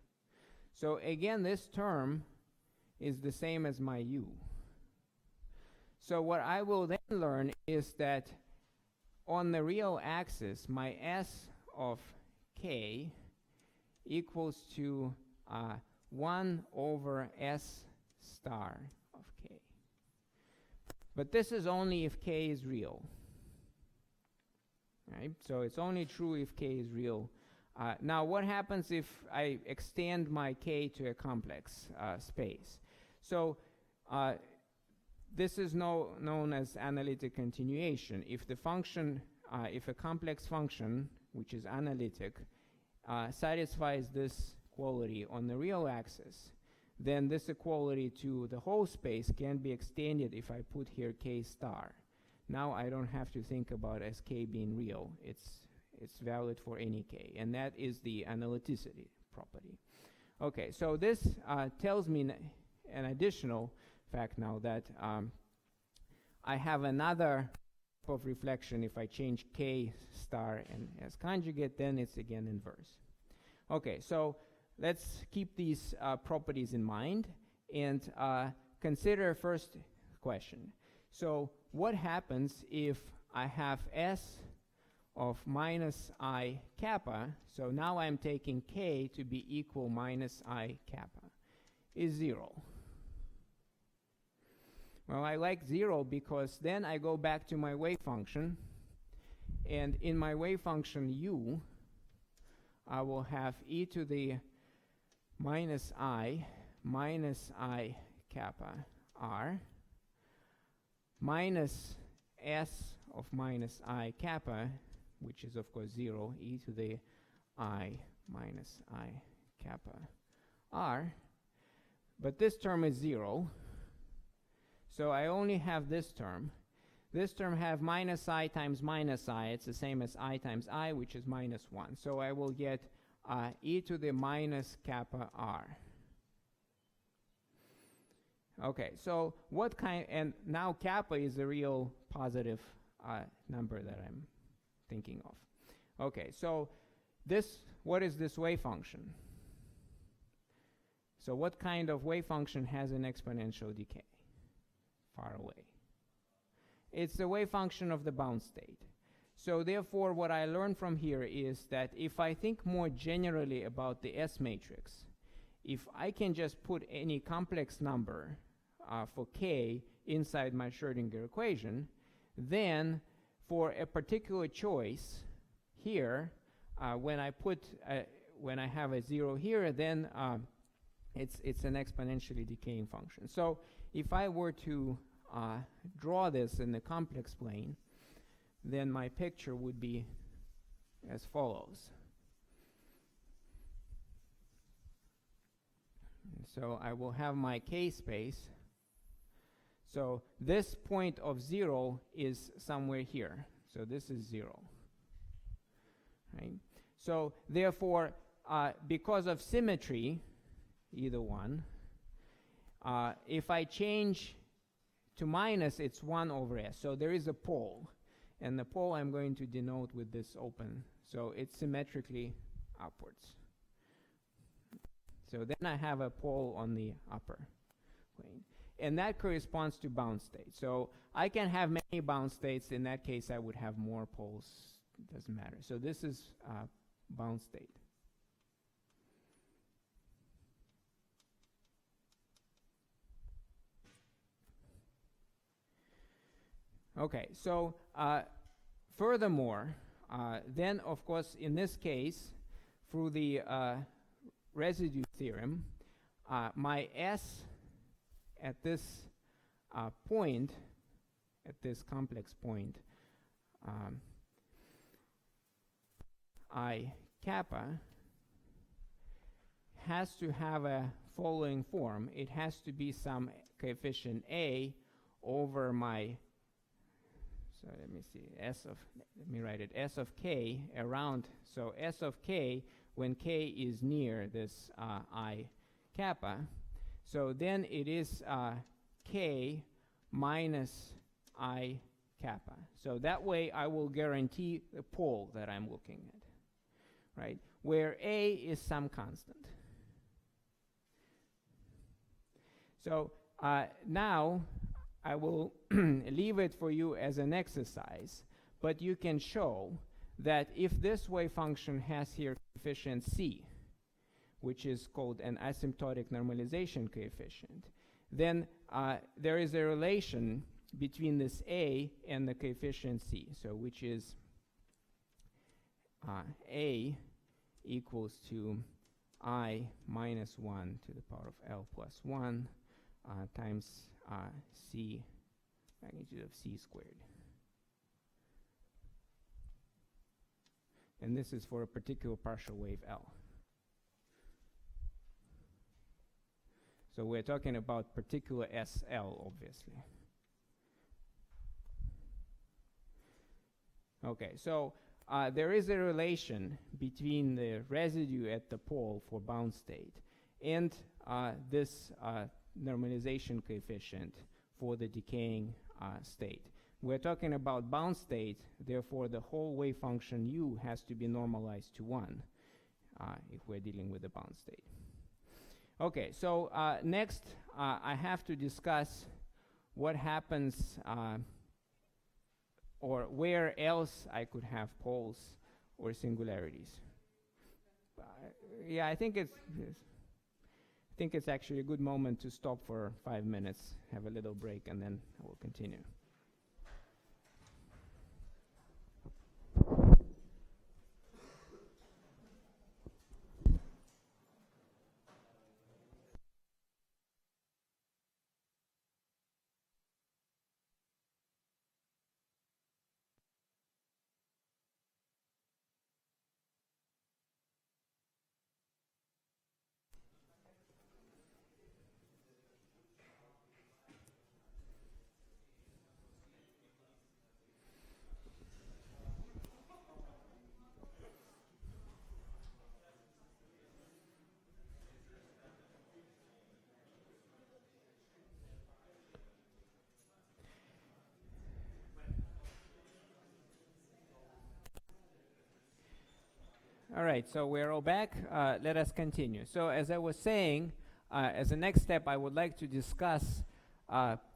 So again, this term is the same as my u. So what I will then learn is that on the real axis, my s of k equals to 1 over s star of k. But this is only if k is real. Right? So it's only true if k is real. Now what happens if I extend my k to a complex space? So this is known as analytic continuation. If the function, if a complex function, which is analytic, satisfies this quality on the real axis, then this equality to the whole space can be extended if I put here k star. Now I don't have to think about as k being real. It's valid for any k, and that is the analyticity property. Okay, so this tells me an additional fact now that I have another of reflection. If I change k star and as conjugate, then it's again inverse. Okay, so let's keep these properties in mind and consider first question. So what happens if I have s of minus I kappa? So now I'm taking k to be equal minus I kappa. Is 0. Well, I like 0 because then I go back to my wave function, and in my wave function u, I will have e to the minus I kappa r minus s of minus I kappa, which is of course 0, e to the I minus I kappa r. But this term is 0. So I only have this term. this term have minus I times minus I. It's the same as I times I, which is minus 1. So I will get e to the minus kappa r. Okay, so what kind, and now kappa is a real positive number that I'm thinking of. Okay, so this, what is this wave function? So what kind of wave function has an exponential decay? Far away. It's the wave function of the bound state. So therefore, what I learned from here is that if I think more generally about the S matrix, if I can just put any complex number for k inside my Schrodinger equation, then for a particular choice here, when I have a 0 here, then it's an exponentially decaying function. So if I were to draw this in the complex plane, then my picture would be as follows. So I will have my k space. So this point of 0 is somewhere here. So this is 0. Right? So therefore, because of symmetry, either one, if I change to minus, it's 1 over s. So there is a pole. And the pole I'm going to denote with this open. So it's symmetrically upwards. So then I have a pole on the upper plane. And that corresponds to bound state. So I can have many bound states. In that case, I would have more poles. It doesn't matter. So this is bound state. Okay, so furthermore, then of course in this case, through the residue theorem, my S at this point, at this complex point, I kappa, has to have a following form. It has to be some coefficient A over my, so let me see, let me write it, S of k around, so S of k when k is near this I kappa, so then it is k minus I kappa. So that way I will guarantee the pole that I'm looking at, right? Where A is some constant. So now I will leave it for you as an exercise, but you can show that if this wave function has here coefficient c, which is called an asymptotic normalization coefficient, then there is a relation between this a and the coefficient c, so which is a equals to I minus 1 to the power of L plus 1 times c magnitude of c squared. And this is for a particular partial wave L. So we're talking about particular SL, obviously. Okay, so there is a relation between the residue at the pole for bound state and this normalization coefficient for the decaying state. We're talking about bound state, therefore the whole wave function u has to be normalized to 1 if we're dealing with the bound state. Okay, so next I have to discuss what happens or where else I could have poles or singularities. Yeah, I think it's actually a good moment to stop for 5 minutes, have a little break, and then I will continue. All right, so we're all back. Let us continue. So as I was saying, as a next step, I would like to discuss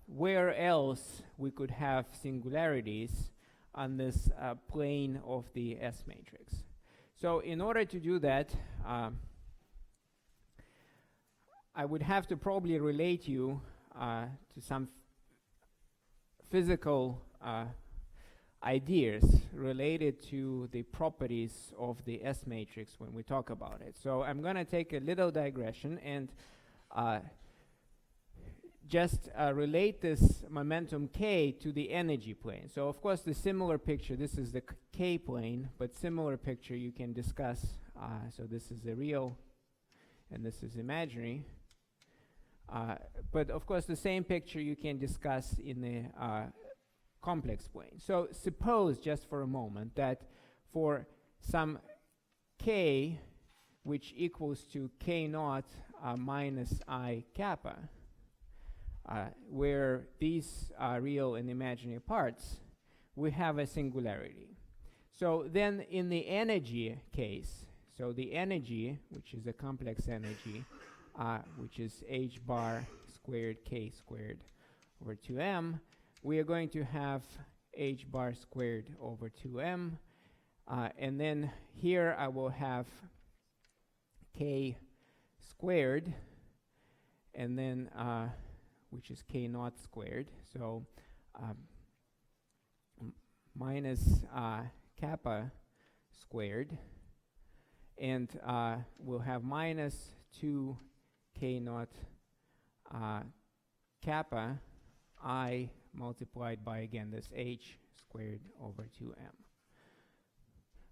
where else we could have singularities on this plane of the S matrix. So in order to do that, I would have to probably relate you to some physical ideas related to the properties of the S matrix when we talk about it. So I'm going to take a little digression and just relate this momentum k to the energy plane. So of course the similar picture, this is the k plane, but similar picture you can discuss. So this is the real and this is imaginary. But of course the same picture you can discuss in the complex plane. So suppose just for a moment that for some k which equals to k naught minus I kappa, where these are real and imaginary parts, we have a singularity. So then in the energy case, so the energy, which is a complex energy, which is h bar squared k squared over 2m, we are going to have h bar squared over 2m, and then here I will have k squared, and then which is k naught squared, so minus kappa squared, and we'll have minus 2 k naught kappa I multiplied by, again, this h squared over 2m.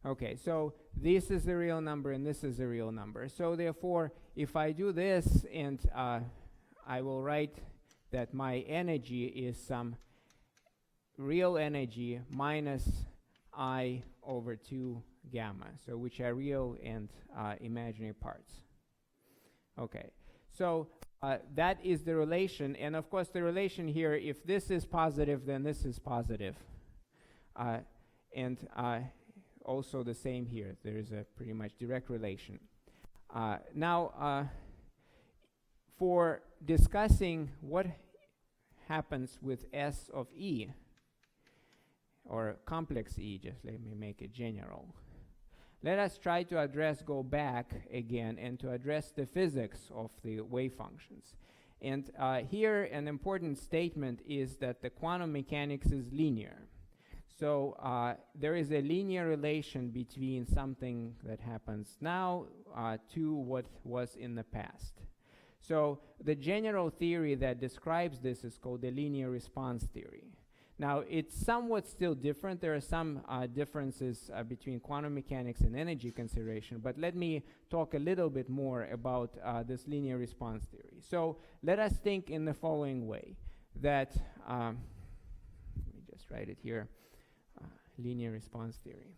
Okay, so this is the real number and this is the real number. So therefore, if I do this and I will write that my energy is some real energy minus I over 2 gamma, so which are real and imaginary parts. Okay, so that is the relation, and of course the relation here, if this is positive, then this is positive. And also the same here, there is a pretty much direct relation. Now, for discussing what happens with S of E, or complex E, just let me make it general. Let us try to go back again and to address the physics of the wave functions. And here an important statement is that the quantum mechanics is linear. So there is a linear relation between something that happens now to what was in the past. So the general theory that describes this is called the linear response theory. Now, it's somewhat still different. There are some differences between quantum mechanics and energy consideration, but let me talk a little bit more about this linear response theory. So let us think in the following way, that, let me just write it here, linear response theory.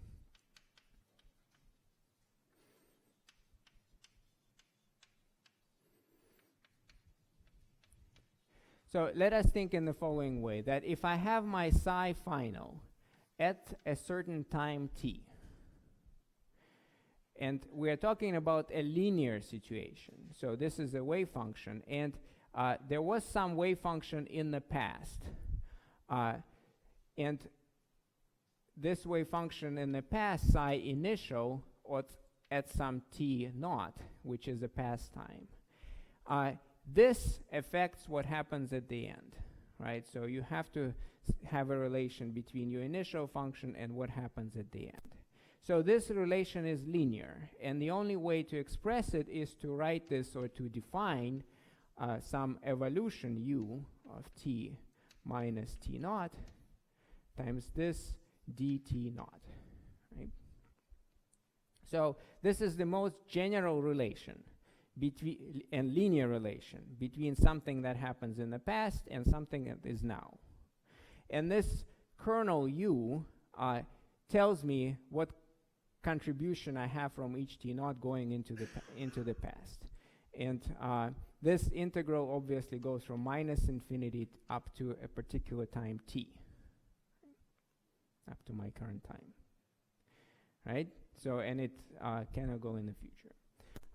So let us think in the following way, that if I have my psi final at a certain time t, and we are talking about a linear situation, so this is a wave function, and there was some wave function in the past, and this wave function in the past, psi initial, at some t naught, which is a past time. This affects what happens at the end, right? So you have to have a relation between your initial function and what happens at the end. So this relation is linear, and the only way to express it is to write this, or to define some evolution u of t minus t naught times this dt naught, right? So this is the most general relation between and linear relation between something that happens in the past and something that is now. And this kernel u tells me what contribution I have from each t naught going into the past. And this integral obviously goes from minus infinity up to a particular time t, up to my current time. right? So, and it cannot go in the future.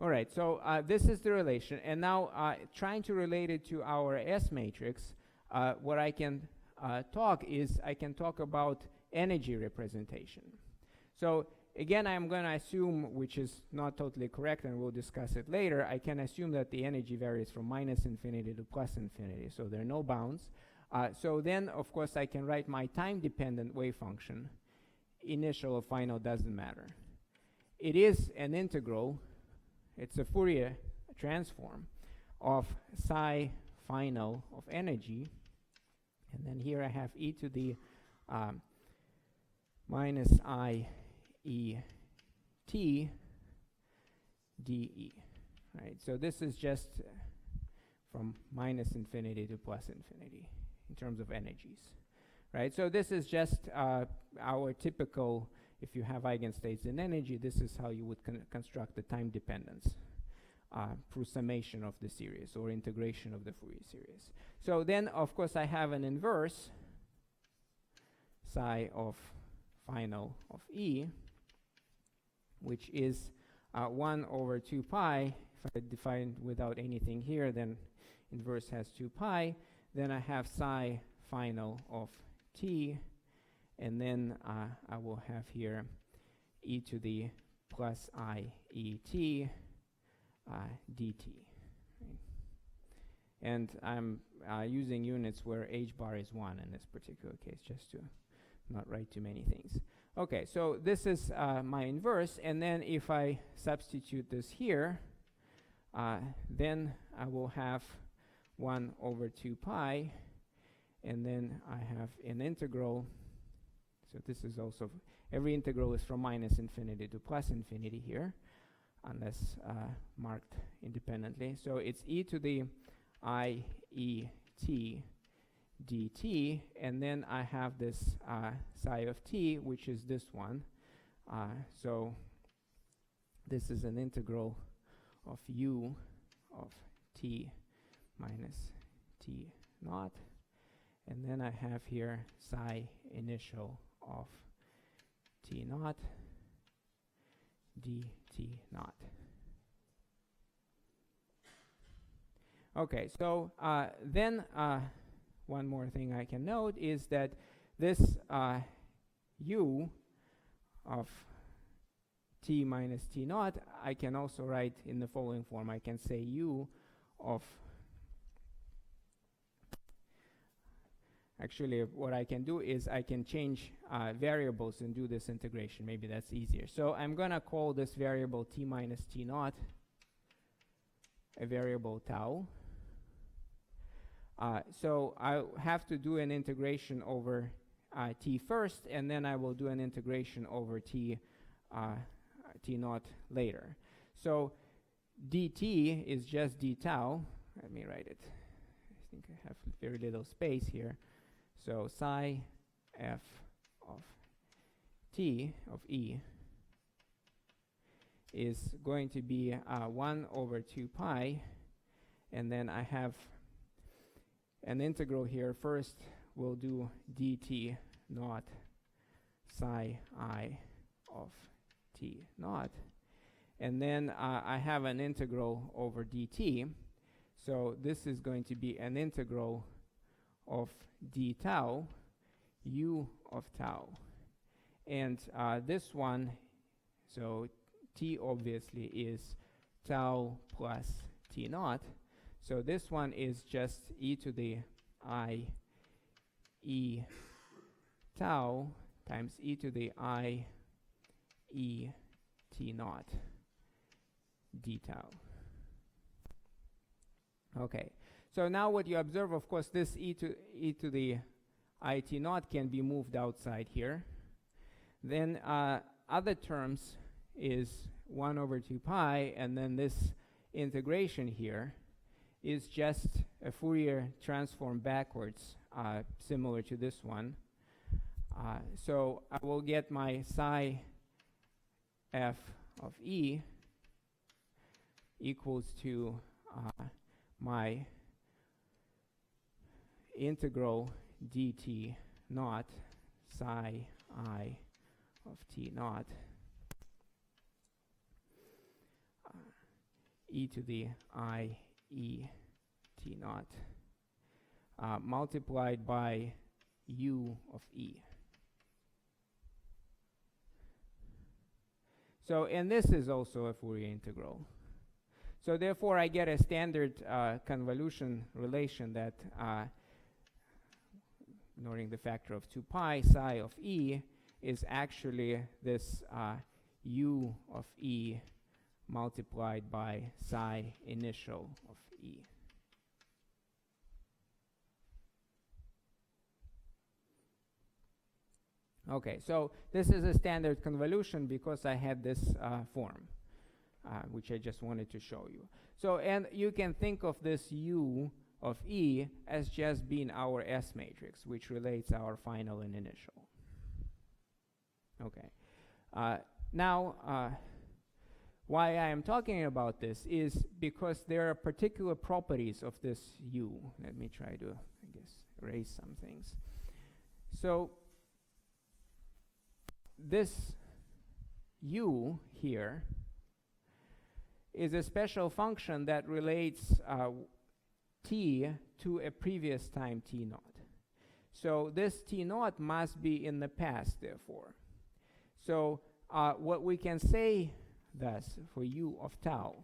All right, so this is the relation. And now trying to relate it to our S matrix, what I can talk about energy representation. So again, I'm going to assume, which is not totally correct, and we'll discuss it later, I can assume that the energy varies from minus infinity to plus infinity, so there are no bounds. So then, of course, I can write my time-dependent wave function. Initial or final doesn't matter. It is an integral. It's a Fourier transform of psi final of energy. And then here I have e to the minus I e t dE. Right? So this is just from minus infinity to plus infinity in terms of energies. Right? So this is just our typical, if you have eigenstates in energy, this is how you would construct the time dependence through summation of the series or integration of the Fourier series. So then, of course, I have an inverse psi of final of E, which is 1 over 2 pi. If I define without anything here, then inverse has 2 pi. Then I have psi final of t, and then I will have here e to the plus I e t dt. Right? And I'm using units where h bar is 1 in this particular case, just to not write too many things. Okay, so this is my inverse, and then if I substitute this here, then I will have 1 over 2 pi, and then I have an integral. So this is also, every integral is from minus infinity to plus infinity here, unless marked independently. So it's e to the I e t dt, and then I have this psi of t, which is this one. So this is an integral of u of t minus t naught. And then I have here psi initial of t naught dt naught. Okay, so then one more thing I can note is that this u of t minus t naught, I can also write in the following form. I can say u of, actually what I can do is I can change variables and do this integration. Maybe that's easier. So I'm going to call this variable t minus t naught a variable tau. So I have to do an integration over t first, and then I will do an integration over t naught later. So dt is just d tau. Let me write it. I think I have very little space here. So psi f of t of e is going to be 1 over 2 pi, and then I have an integral here. First we'll do dt naught psi I of t naught, and then I have an integral over dt. So this is going to be an integral of d tau u of tau, and this one, so t obviously is tau plus t naught. So this one is just e to the I e tau times e to the I e t naught d tau. Okay, so now what you observe, of course, this e to the I t naught can be moved outside here. Then other terms is 1 over 2 pi, and then this integration here is just a Fourier transform backwards, similar to this one. So I will get my psi f of e equals to my integral dt naught psi I of t naught e to the I e t naught multiplied by u of e. So, and this is also a Fourier integral. So therefore, I get a standard convolution relation that, ignoring the factor of 2 pi, psi of e is actually this u of e multiplied by psi initial of e. Okay, so this is a standard convolution because I had this form, which I just wanted to show you. So, and you can think of this u of e as just being our S matrix, which relates our final and initial. Okay. Now, why I am talking about this is because there are particular properties of this u. Let me try to, I guess, erase some things. So, this u here is a special function that relates t to a previous time t naught. So this t naught must be in the past, therefore. So what we can say thus for u of tau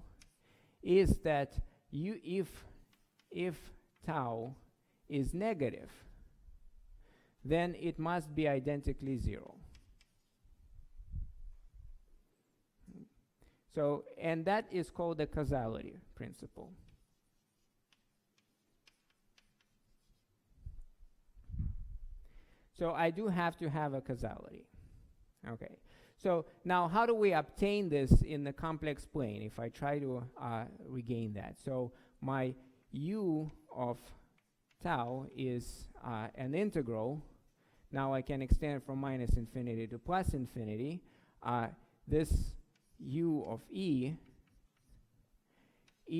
is that if tau is negative, then it must be identically 0. So, and that is called the causality principle. So I do have to have a causality. Okay. So now how do we obtain this in the complex plane if I try to regain that? So my u of tau is an integral. Now I can extend from minus infinity to plus infinity. This u of e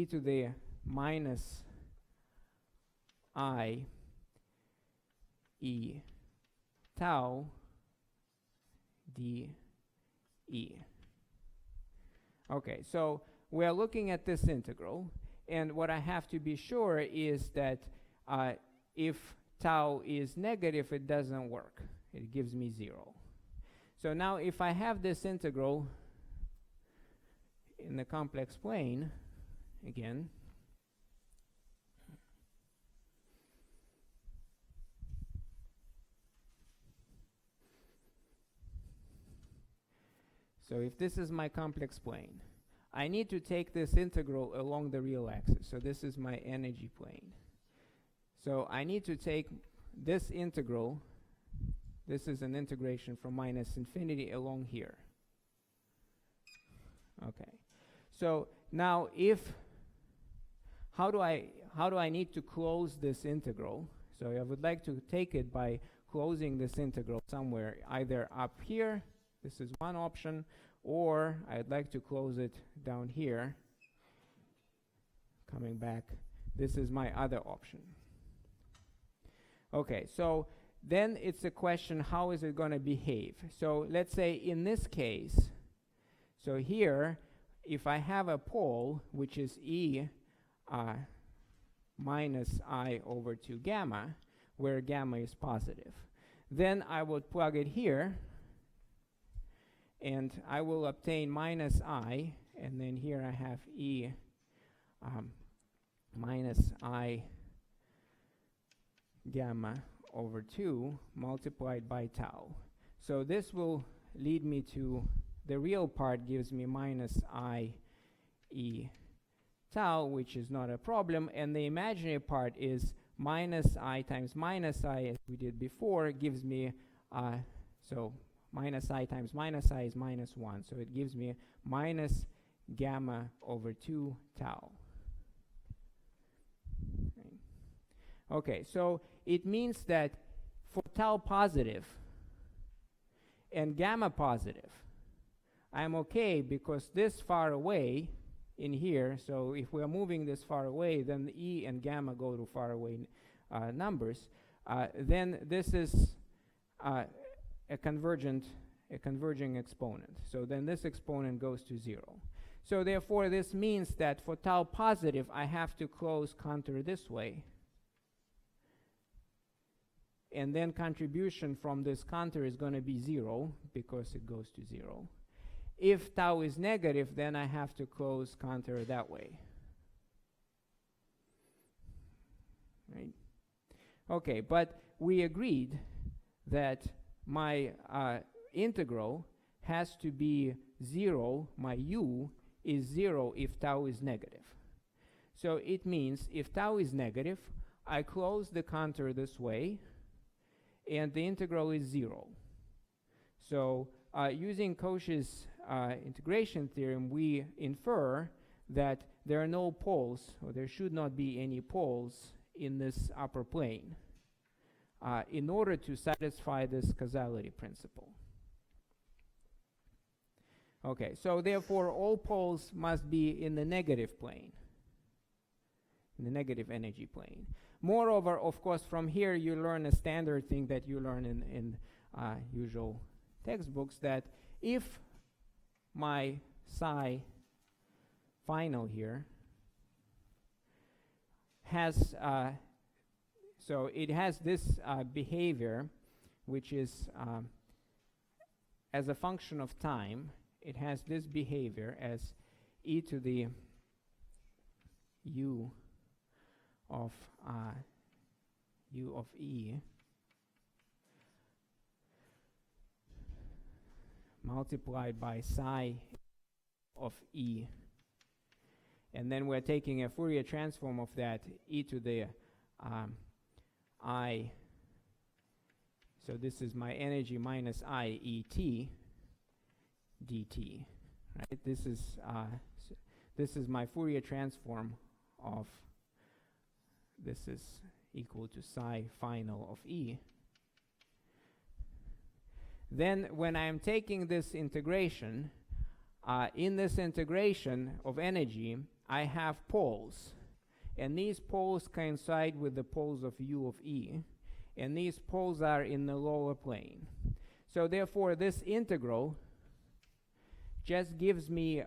to the minus I e tau d e. Okay, so we are looking at this integral, and what I have to be sure is that if tau is negative, it doesn't work. It gives me 0. So now if I have this integral in the complex plane, again, so if this is my complex plane, I need to take this integral along the real axis. So this is my energy plane. So I need to take this integral. This is an integration from minus infinity along here. Okay. So now how do I need to close this integral? So I would like to take it by closing this integral somewhere, either up here, this is one option, or I'd like to close it down here. Coming back, this is my other option. Okay, so then it's a question, how is it going to behave? So let's say in this case, so here, if I have a pole, which is e minus I over 2 gamma, where gamma is positive, then I would plug it here, and I will obtain minus I, and then here I have e minus I gamma over 2 multiplied by tau. So this will lead me to, the real part gives me minus I e tau, which is not a problem, and the imaginary part is minus I times minus I, as we did before, gives me, so minus I times minus I is minus 1, so it gives me minus gamma over 2 tau. Okay, so it means that for tau positive and gamma positive, I'm okay because this far away in here, so if we are moving this far away, then the E and gamma go to far away numbers, then this is a converging exponent. So then this exponent goes to 0. So therefore, this means that for tau positive, I have to close contour this way. And then contribution from this contour is going to be 0 because it goes to 0. If tau is negative, then I have to close contour that way. Right? Okay, but we agreed that my integral has to be 0, my u is 0 if tau is negative. So it means if tau is negative, I close the contour this way, and the integral is 0. So using Cauchy's integration theorem, we infer that there are no poles, or there should not be any poles in this upper plane in order to satisfy this causality principle. Okay, so therefore all poles must be in the negative plane, in the negative energy plane. Moreover, of course, from here you learn a standard thing that you learn in usual textbooks, that if my psi final here has, so it has this behavior, which is as a function of time, it has this behavior as e to the u of e multiplied by psi of e, and then we're taking a Fourier transform of that e to the I, so this is my energy minus I e t dt, right? This is my Fourier transform of, this is equal to psi final of e. Then when I'm taking this integration, in this integration of energy, I have poles. And these poles coincide with the poles of u of e. And these poles are in the lower plane. So therefore, this integral just gives me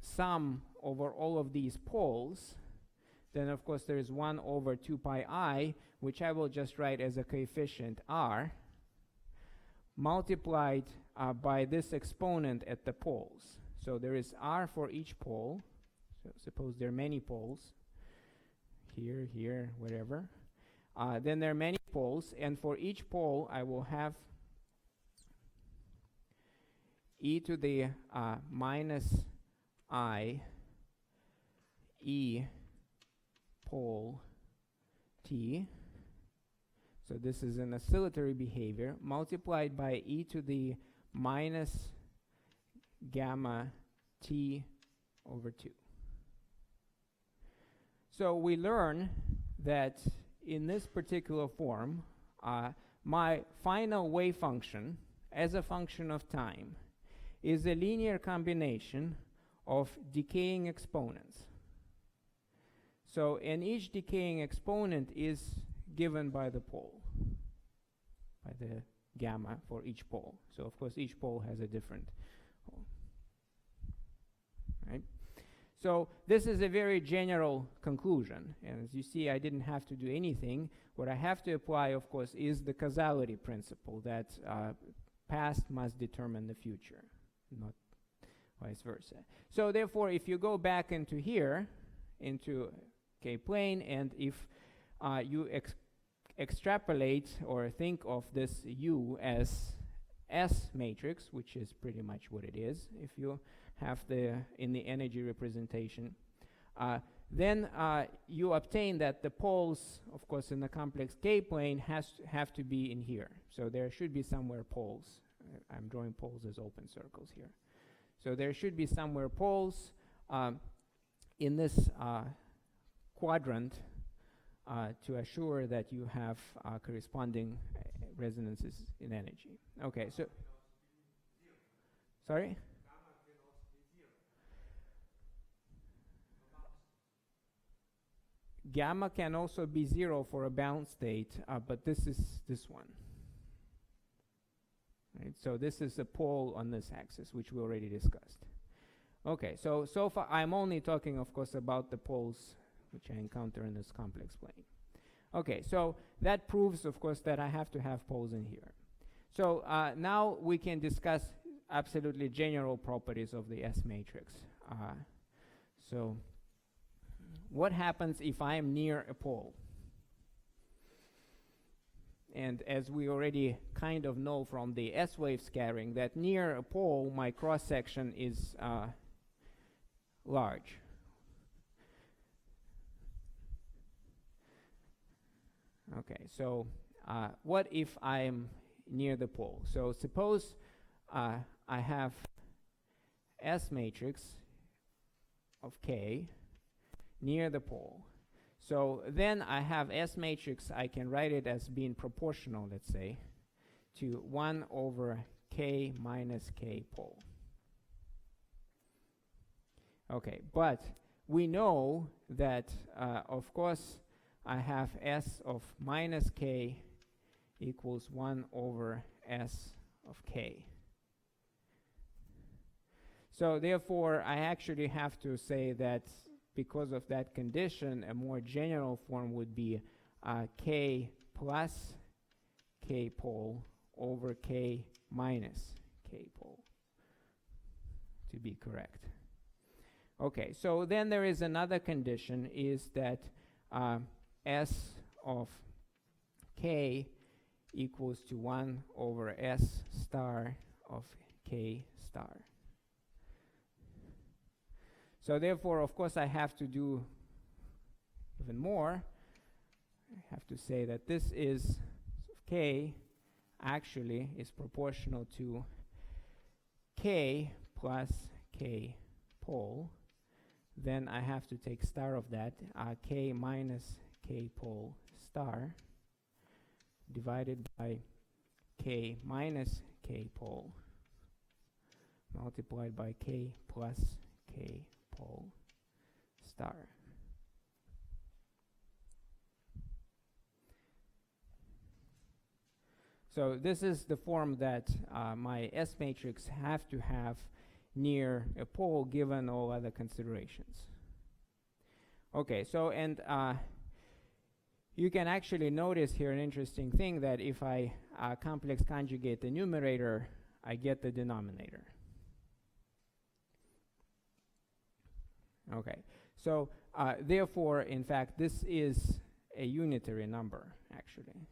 sum over all of these poles. Then, of course, there is 1 over 2 pi I, which I will just write as a coefficient r, multiplied by this exponent at the poles. So there is r for each pole. So suppose there are many poles, here, here, whatever. Then there are many poles, and for each pole I will have e to the minus I e pole t. So this is an oscillatory behavior multiplied by e to the minus gamma t over 2. So we learn that in this particular form, my final wave function as a function of time is a linear combination of decaying exponents. So, and each decaying exponent is given by the pole, by the gamma for each pole. So, of course, each pole has a different pole. Right? So, this is a very general conclusion. And as you see, I didn't have to do anything. What I have to apply, of course, is the causality principle that past must determine the future, not vice versa. So, therefore, if you go back into here, into K-plane, and if you extrapolate or think of this U as S matrix, which is pretty much what it is, if you have in the energy representation, then you obtain that the poles, of course, in the complex K-plane have to be in here. So there should be somewhere poles. I'm drawing poles as open circles here. So there should be somewhere poles in this quadrant to assure that you have corresponding resonances in energy. Okay, so sorry? Gamma can also be 0 for a bound state, but this is this one. Right, so this is a pole on this axis, which we already discussed. Okay, so far I'm only talking, of course, about the poles which I encounter in this complex plane. Okay, so that proves, of course, that I have to have poles in here. So now we can discuss absolutely general properties of the S matrix. So what happens if I am near a pole? And as we already kind of know from the S-wave scattering, that near a pole, my cross-section is large. Okay, so what if I'm near the pole? So suppose I have S matrix of K near the pole. So then I have S matrix, I can write it as being proportional, let's say, to 1 over K minus K pole. Okay, but we know that, of course, I have S of minus K equals 1 over S of K. So therefore, I actually have to say that because of that condition, a more general form would be K plus K pole over K minus K pole, to be correct. Okay, so then there is another condition, is that S of K equals to 1 over S star of K star. So therefore, of course, I have to do even more. I have to say that this is K actually is proportional to K plus K pole. Then I have to take star of that, K minus K pole star divided by K minus K pole multiplied by K plus K pole star. So this is the form that my S matrix have to have near a pole given all other considerations. Okay, so and you can actually notice here an interesting thing, that if I complex conjugate the numerator, I get the denominator. Okay, so therefore, in fact, this is a unitary number, actually.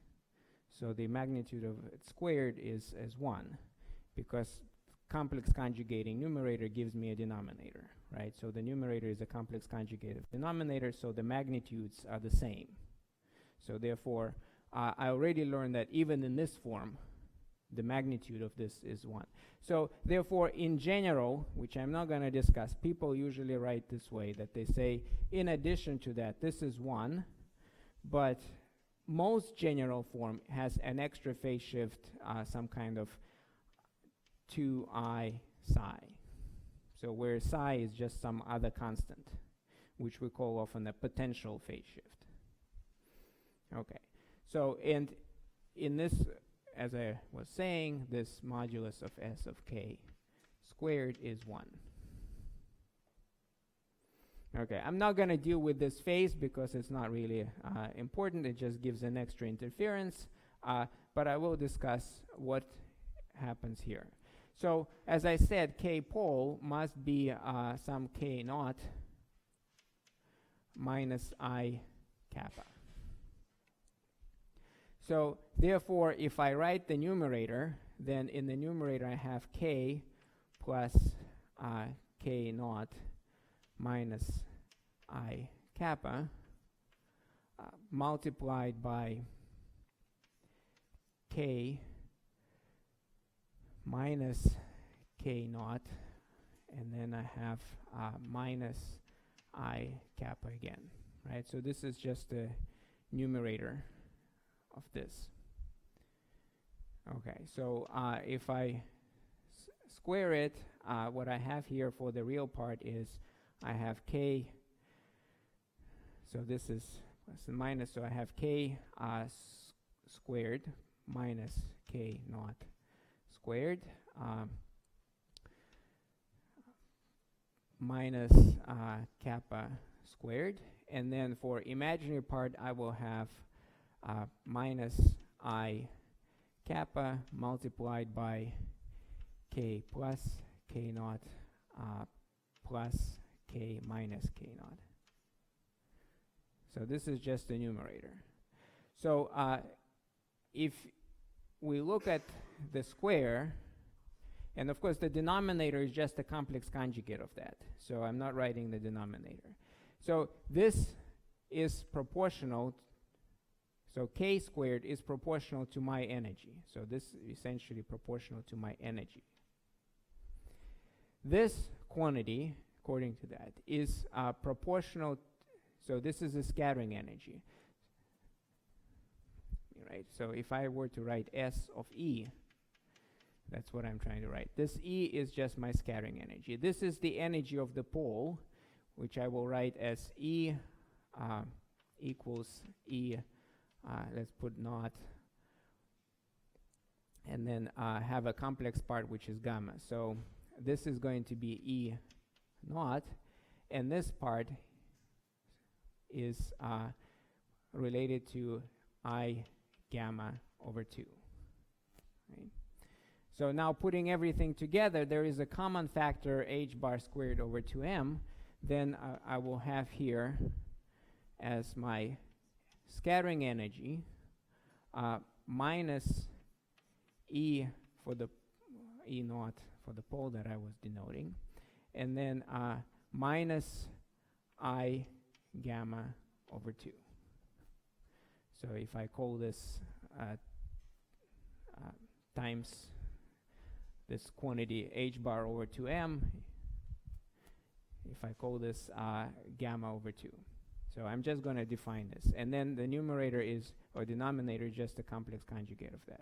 So the magnitude of it squared is 1, because complex conjugating numerator gives me a denominator, right? So the numerator is a complex conjugate of denominator, so the magnitudes are the same. So therefore, I already learned that even in this form, the magnitude of this is 1. So therefore, in general, which I'm not going to discuss, people usually write this way, that they say, in addition to that, this is 1, but most general form has an extra phase shift, some kind of 2I psi. So where psi is just some other constant, which we call often a potential phase shift. Okay, so and in this, as I was saying, this modulus of S of K squared is 1. Okay, I'm not going to deal with this phase because it's not really important. It just gives an extra interference, but I will discuss what happens here. So as I said, K pole must be some K naught minus I kappa. So therefore, if I write the numerator, then in the numerator I have K plus K naught minus I kappa multiplied by K minus K naught, and then I have minus I kappa again, right? So this is just the numerator of this. Okay, so if I square it, what I have here for the real part is I have K, so this is plus and minus, so I have K squared minus K naught squared minus kappa squared. And then for imaginary part, I will have minus I kappa multiplied by k plus k naught plus k minus k naught. So this is just the numerator. So if we look at the square, and of course the denominator is just a complex conjugate of that, so I'm not writing the denominator. So this is proportional, so k squared is proportional to my energy. So this is essentially proportional to my energy. This quantity, according to that, is proportional, so this is a scattering energy. Right? So if I were to write S of E, that's what I'm trying to write. This E is just my scattering energy. This is the energy of the pole, which I will write as E equals E, let's put naught, and then have a complex part which is gamma. So this is going to be E naught, and this part is related to I gamma over 2. Right? So now putting everything together, there is a common factor h bar squared over 2m. Then I will have here as my scattering energy minus E for the E naught for the pole that I was denoting, and then minus I gamma over 2. So if I call this times this quantity h bar over 2m, if I call this gamma over 2. So I'm just going to define this. And then the numerator is, or denominator, is just a complex conjugate of that.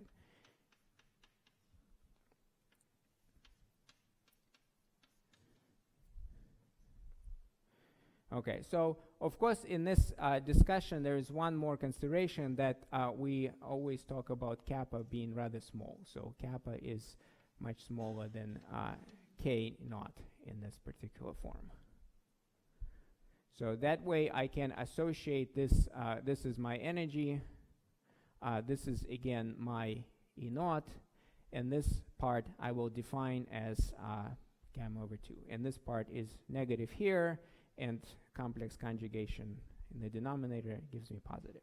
Okay, so of course in this discussion there is one more consideration, that we always talk about kappa being rather small. So kappa is much smaller than k naught in this particular form. So that way I can associate this, this is my energy, this is again my E naught, and this part I will define as gamma over 2. And this part is negative here, and complex conjugation in the denominator gives me positive.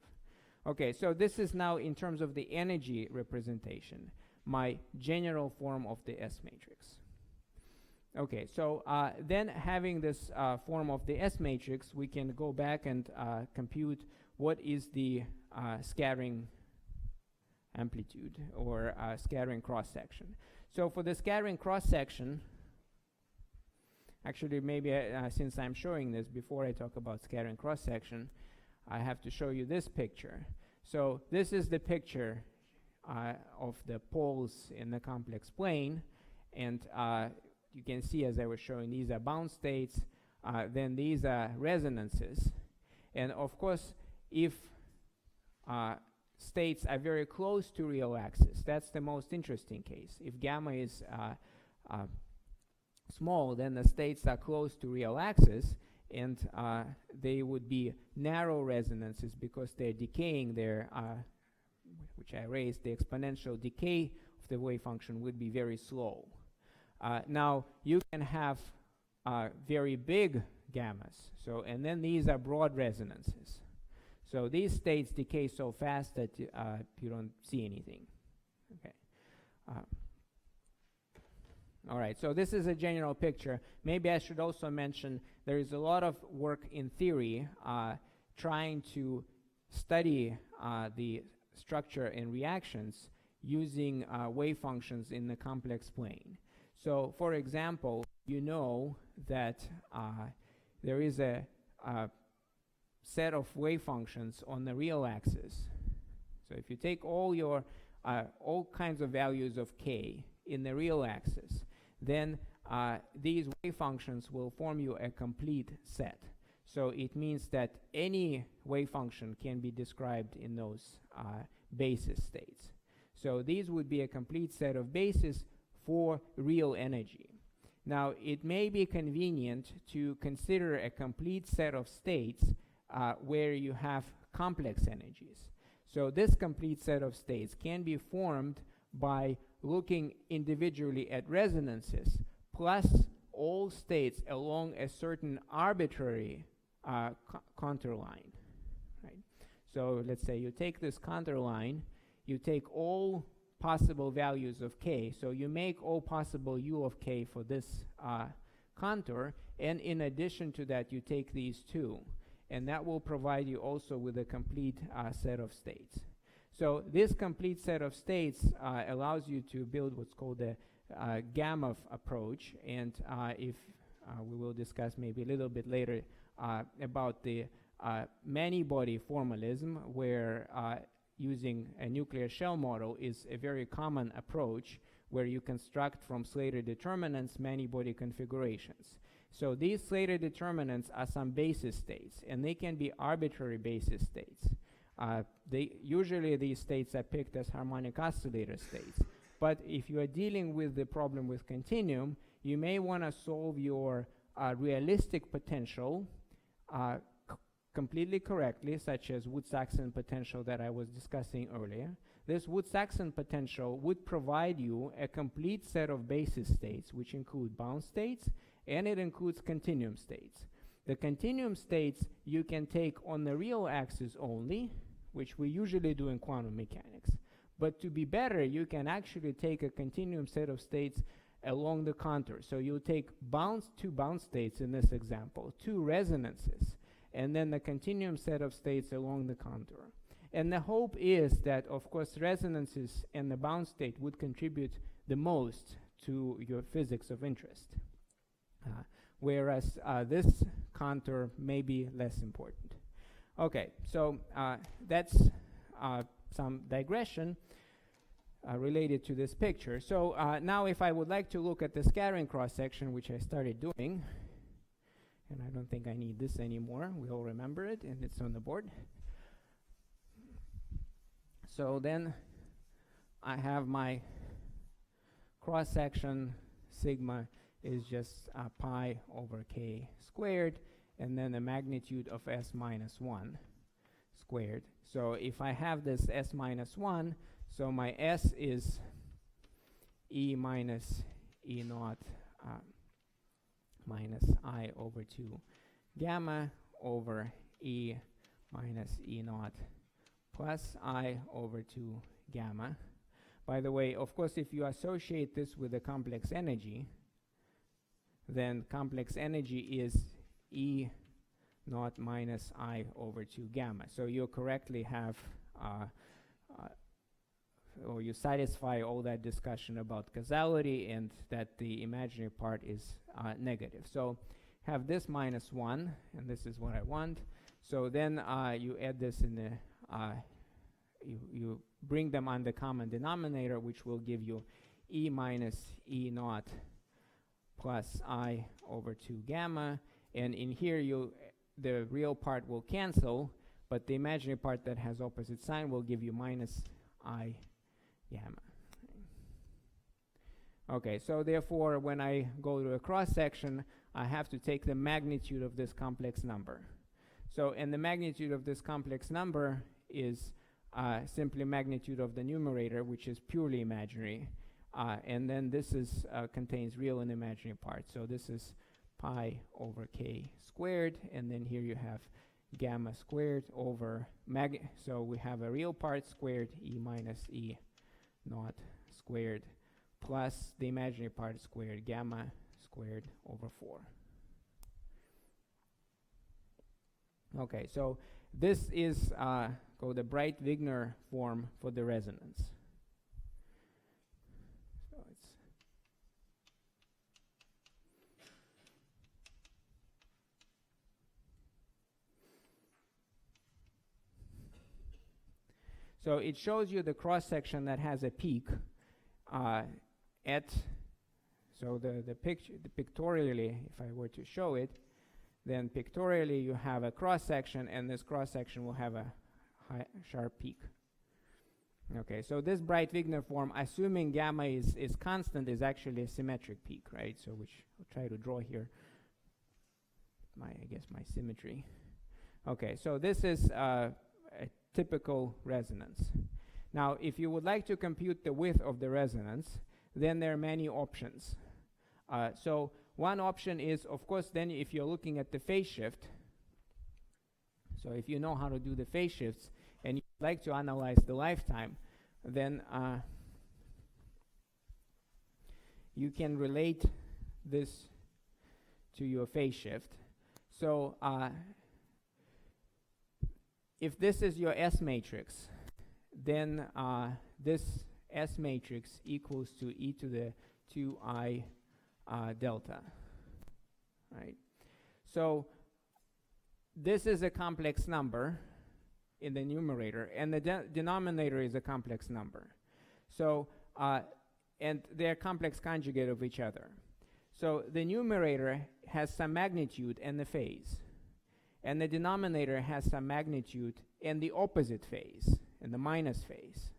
Okay, so this is now in terms of the energy representation, my general form of the S matrix. Okay, so then having this form of the S matrix, we can go back and compute what is the scattering amplitude, or scattering cross-section. So for the scattering cross-section, actually maybe since I'm showing this, before I talk about scattering cross-section, I have to show you this picture. So this is the picture of the poles in the complex plane, and you can see, as I was showing, these are bound states, then these are resonances. And of course, if states are very close to real axis, that's the most interesting case. If gamma is small, then the states are close to real axis, and they would be narrow resonances because they're decaying their, which I raised, the exponential decay of the wave function would be very slow. Now you can have very big gammas, so, and then these are broad resonances. So these states decay so fast that you don't see anything. Okay. All right, so this is a general picture. Maybe I should also mention there is a lot of work in theory trying to study the structure and reactions using wave functions in the complex plane. So, for example, you know that there is a set of wave functions on the real axis. So if you take all your all kinds of values of k in the real axis, then these wave functions will form you a complete set. So it means that any wave function can be described in those basis states. So these would be a complete set of bases for real energy. Now, it may be convenient to consider a complete set of states where you have complex energies. So this complete set of states can be formed by looking individually at resonances plus all states along a certain arbitrary contour line. Right? So let's say you take this contour line, you take all possible values of k, so you make all possible u of k for this contour, and in addition to that you take these two, and that will provide you also with a complete set of states. So this complete set of states allows you to build what's called a gamma approach, and if we will discuss maybe a little bit later about the many-body formalism, where using a nuclear shell model is a very common approach where you construct from Slater determinants many-body configurations. So these Slater determinants are some basis states, and they can be arbitrary basis states. Usually these states are picked as harmonic oscillator states. But if you are dealing with the problem with continuum, you may want to solve your realistic potential completely correctly, such as Wood-Saxon potential that I was discussing earlier. This Wood-Saxon potential would provide you a complete set of basis states, which include bound states, and it includes continuum states. The continuum states you can take on the real axis only, which we usually do in quantum mechanics. But to be better, you can actually take a continuum set of states along the contour. So you'll take two bound states in this example, two resonances, and then the continuum set of states along the contour. And the hope is that, of course, resonances and the bound state would contribute the most to your physics of interest, whereas this contour may be less important. Okay, so that's some digression related to this picture. So now if I would like to look at the scattering cross-section, which I started doing, and I don't think I need this anymore. We all remember it, and it's on the board. So then I have my cross-section sigma is just pi over k squared, and then the magnitude of s minus 1 squared. So if I have this s minus 1, so my s is e minus e naught minus I over 2 gamma over E minus E naught plus I over 2 gamma. By the way, of course, if you associate this with a complex energy, then complex energy is E naught minus I over 2 gamma. So you correctly have or you satisfy all that discussion about causality and that the imaginary part is negative. So have this minus 1, and this is what I want. So then you add this in the, you bring them on the common denominator, which will give you E minus E naught plus I over 2 gamma. And in here, the real part will cancel, but the imaginary part that has opposite sign will give you minus I gamma. Okay, so therefore, when I go to a cross-section, I have to take the magnitude of this complex number. So, and the magnitude of this complex number is simply magnitude of the numerator, which is purely imaginary. And then this is contains real and imaginary parts. So this is pi over k squared, and then here you have gamma squared over so we have a real part squared, E minus E naught squared, plus the imaginary part squared, gamma squared over 4. Okay, so this is called the Bright-Wigner form for the resonance. So it shows you the cross-section that has a peak so the pictorially, if I were to show it, then pictorially you have a cross-section, and this cross-section will have a sharp peak. Okay, so this Breit-Wigner form, assuming gamma is constant, is actually a symmetric peak, right? So which I'll try to draw here, I guess my symmetry. Okay, so this is a typical resonance. Now, if you would like to compute the width of the resonance, then there are many options. So one option is, of course, then if you're looking at the phase shift, so if you know how to do the phase shifts and you'd like to analyze the lifetime, then you can relate this to your phase shift. So if this is your S matrix, then this S matrix equals to e to the 2I delta, right? So this is a complex number in the numerator, and the denominator is a complex number. So, and they're complex conjugate of each other. So the numerator has some magnitude and the phase, and the denominator has some magnitude and the opposite phase, and the minus phase.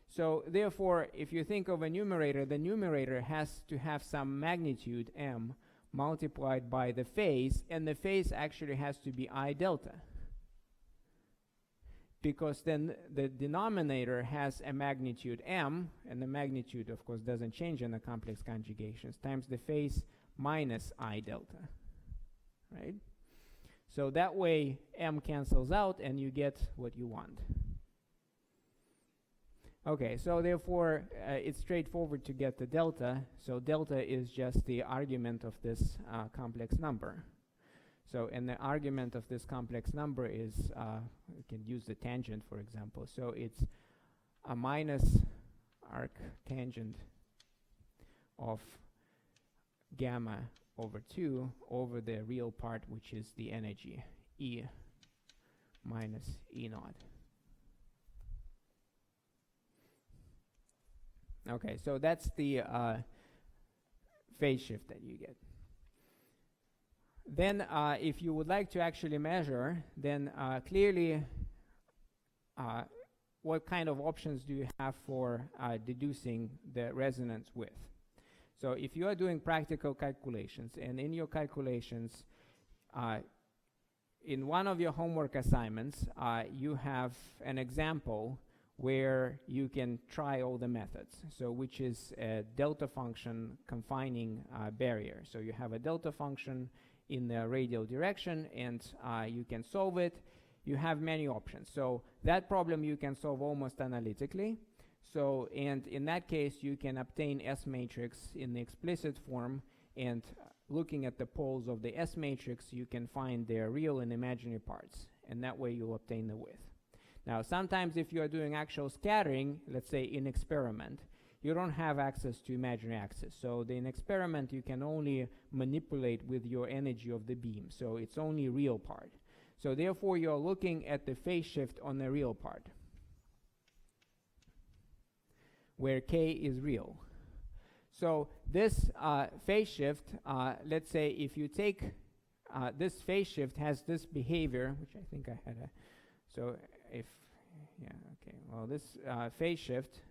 So therefore, if you think of a numerator, the numerator has to have some magnitude m multiplied by the phase, and the phase actually has to be I delta, because then the denominator has a magnitude m, and the magnitude, of course, doesn't change in the complex conjugations, times the phase minus I delta, right? So that way m cancels out and you get what you want. Okay, so therefore it's straightforward to get the delta. So delta is just the argument of this complex number. So, and the argument of this complex number is, we can use the tangent, for example. So it's a minus arctangent of gamma over 2 over the real part, which is the energy, E minus E naught. Okay, so that's the phase shift that you get. Then if you would like to actually measure, then clearly what kind of options do you have for deducing the resonance width? So if you are doing practical calculations, and in your calculations, in one of your homework assignments, you have an example where you can try all the methods. So which is a delta function confining barrier. So you have a delta function in the radial direction, and you can solve it. You have many options. So that problem you can solve almost analytically. So, and in that case, you can obtain S matrix in the explicit form, and looking at the poles of the S matrix, you can find their real and imaginary parts, and that way you'll obtain the width. Now, sometimes if you are doing actual scattering, let's say in experiment, you don't have access to imaginary axis. So in experiment, you can only manipulate with your energy of the beam. So it's only real part. So therefore, you're looking at the phase shift on the real part, where k is real. So this phase shift, let's say if you take this phase shift has this behavior, which I think I had a, so if, yeah, okay, well this phase shift,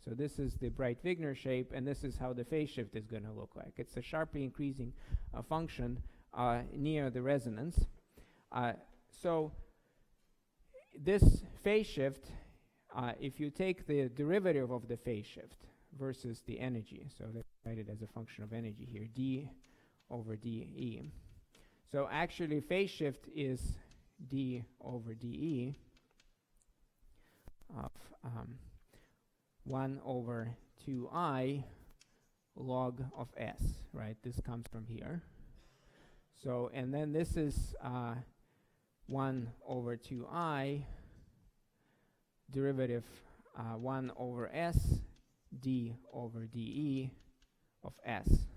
so this is the Breit-Wigner shape, and this is how the phase shift is going to look like. It's a sharply increasing function near the resonance. So this phase shift, if you take the derivative of the phase shift versus the energy, so let's write it as a function of energy here, d over dE. So actually phase shift is d over dE of 1 over 2I log of S, right? This comes from here. So, and then this is 1 over 2I derivative 1 over S d over dE of S.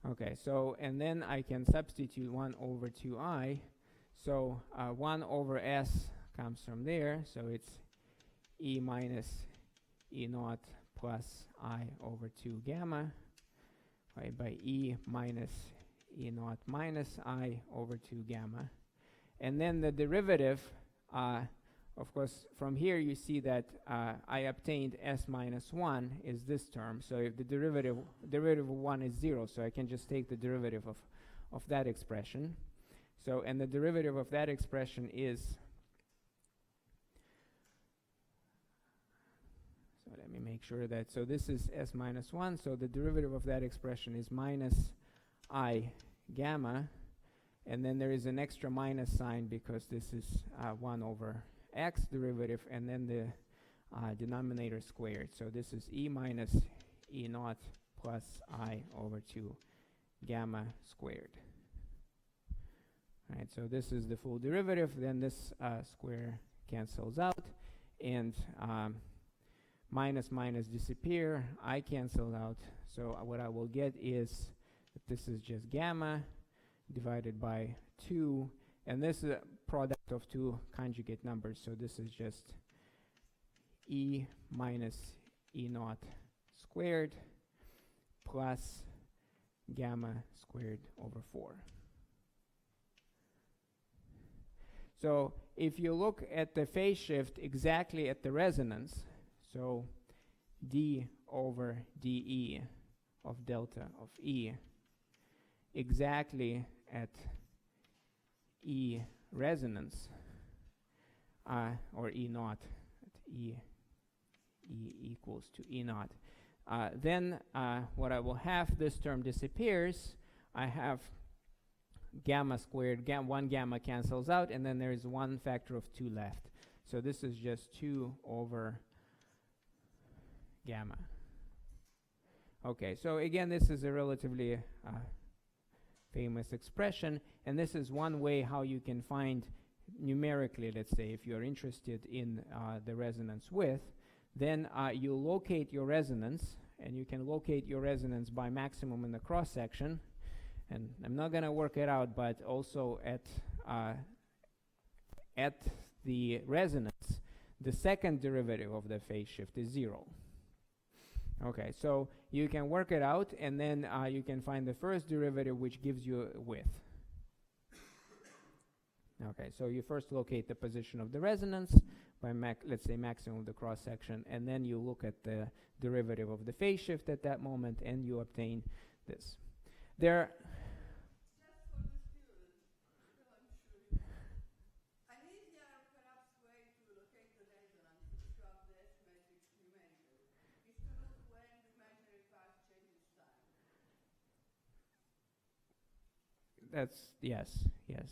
Okay, so, and then I can substitute 1 over 2I. So 1 over S comes from there, so it's E minus E naught plus I over 2 gamma, right, by E minus E naught minus I over 2 gamma. And then the derivative of course, from here you see that I obtained s minus 1 is this term. So if the derivative of 1 is 0, so I can just take the derivative of that expression. So, and the derivative of that expression is, so let me make sure that, so this is s minus 1, so the derivative of that expression is minus I gamma, and then there is an extra minus sign because this is 1 over x derivative, and then the denominator squared. So this is e minus e naught plus I over 2 gamma squared. Right, so this is the full derivative, then this square cancels out, and minus minus disappear, I cancel out, so what I will get is that this is just gamma divided by 2, and this is a product of two conjugate numbers, so this is just e minus e naught squared plus gamma squared over 4. So if you look at the phase shift exactly at the resonance, so d over dE of delta of E exactly at E resonance, or E naught, at E equals to E naught, then what I will have, this term disappears, I have gamma squared, one gamma cancels out, and then there is one factor of 2 left. So this is just 2 over gamma. Okay, so again, this is a relatively famous expression, and this is one way how you can find numerically, let's say, if you're interested in the resonance width, then you locate your resonance, and you can locate your resonance by maximum in the cross section. And I'm not going to work it out, but also at the resonance, the second derivative of the phase shift is 0. Okay, so you can work it out, and then you can find the first derivative, which gives you width. Okay, so you first locate the position of the resonance by, let's say, maximum of the cross section, and then you look at the derivative of the phase shift at that moment, and you obtain this. There. That's, yes. In fact,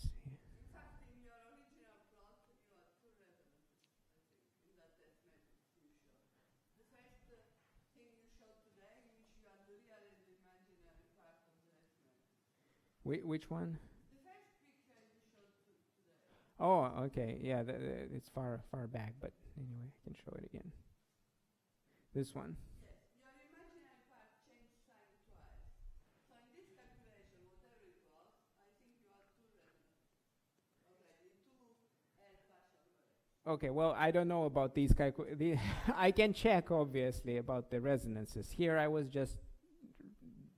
in your original plot, you had two resonances, I think, in that test matrix you showed. The first thing you showed today, in which you had the real and the imaginary part of the test matrix. Which one? The first picture you showed today. Oh, okay. Yeah, it's far back, but anyway, I can show it again. This one. Okay, well, I don't know about these I can check, obviously, about the resonances. Here I was just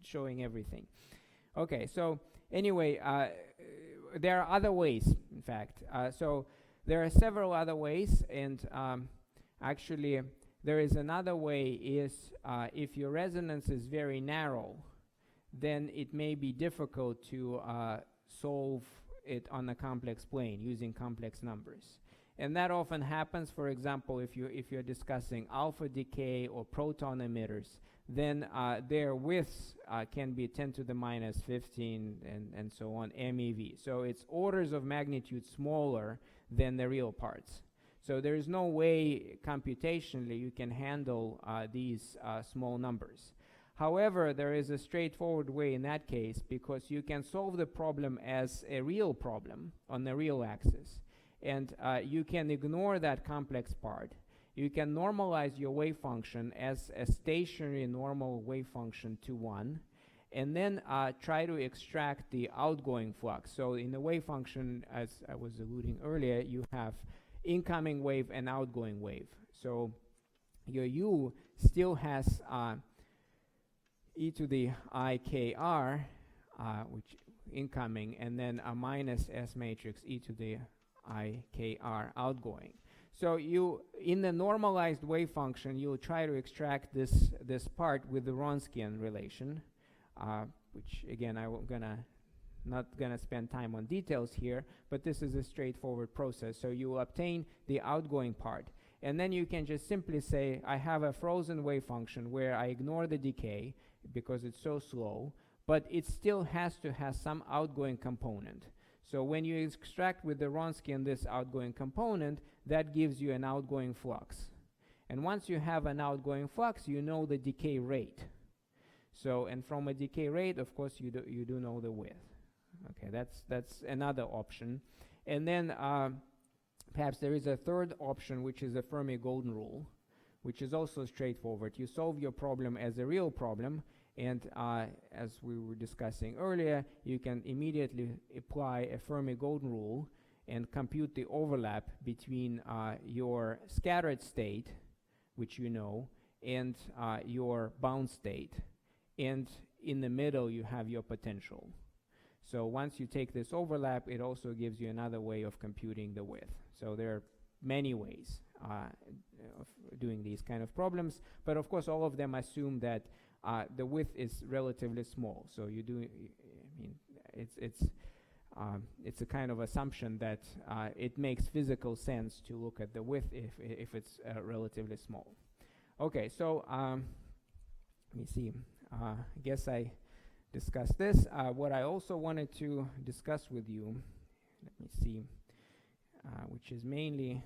showing everything. Okay, so anyway, there are other ways, in fact. So there are several other ways, and actually there is another way is if your resonance is very narrow, then it may be difficult to solve it on a complex plane using complex numbers. And that often happens, for example, if you're discussing alpha decay or proton emitters, then their widths can be 10 to the minus 15 and so on, MeV. So it's orders of magnitude smaller than the real parts. So there is no way computationally you can handle these small numbers. However, there is a straightforward way in that case, because you can solve the problem as a real problem on the real axis. And you can ignore that complex part. You can normalize your wave function as a stationary normal wave function to 1, and then try to extract the outgoing flux. So in the wave function, as I was alluding earlier, you have incoming wave and outgoing wave. So your U still has e to the ikr, which incoming, and then a minus S matrix e to the ikr outgoing. So you, in the normalized wave function, you'll try to extract this part with the Wronskian relation, which again not gonna spend time on details here, but this is a straightforward process. So you will obtain the outgoing part, and then you can just simply say, I have a frozen wave function where I ignore the decay because it's so slow, but it still has to have some outgoing component. So when you extract with the Wronskian this outgoing component, that gives you an outgoing flux. And once you have an outgoing flux, you know the decay rate. So, and from a decay rate, of course, you do know the width. Okay, that's another option. And then perhaps there is a third option, which is a Fermi golden rule, which is also straightforward. You solve your problem as a real problem, and as we were discussing earlier, you can immediately apply a Fermi golden rule and compute the overlap between your scattered state, which you know, and your bound state. And in the middle, you have your potential. So once you take this overlap, it also gives you another way of computing the width. So there are many ways of doing these kind of problems, but of course all of them assume that the width is relatively small. So you do, I mean, it's a kind of assumption that it makes physical sense to look at the width if it's relatively small. Okay, so let me see. I guess I discussed this. What I also wanted to discuss with you, let me see, which is mainly,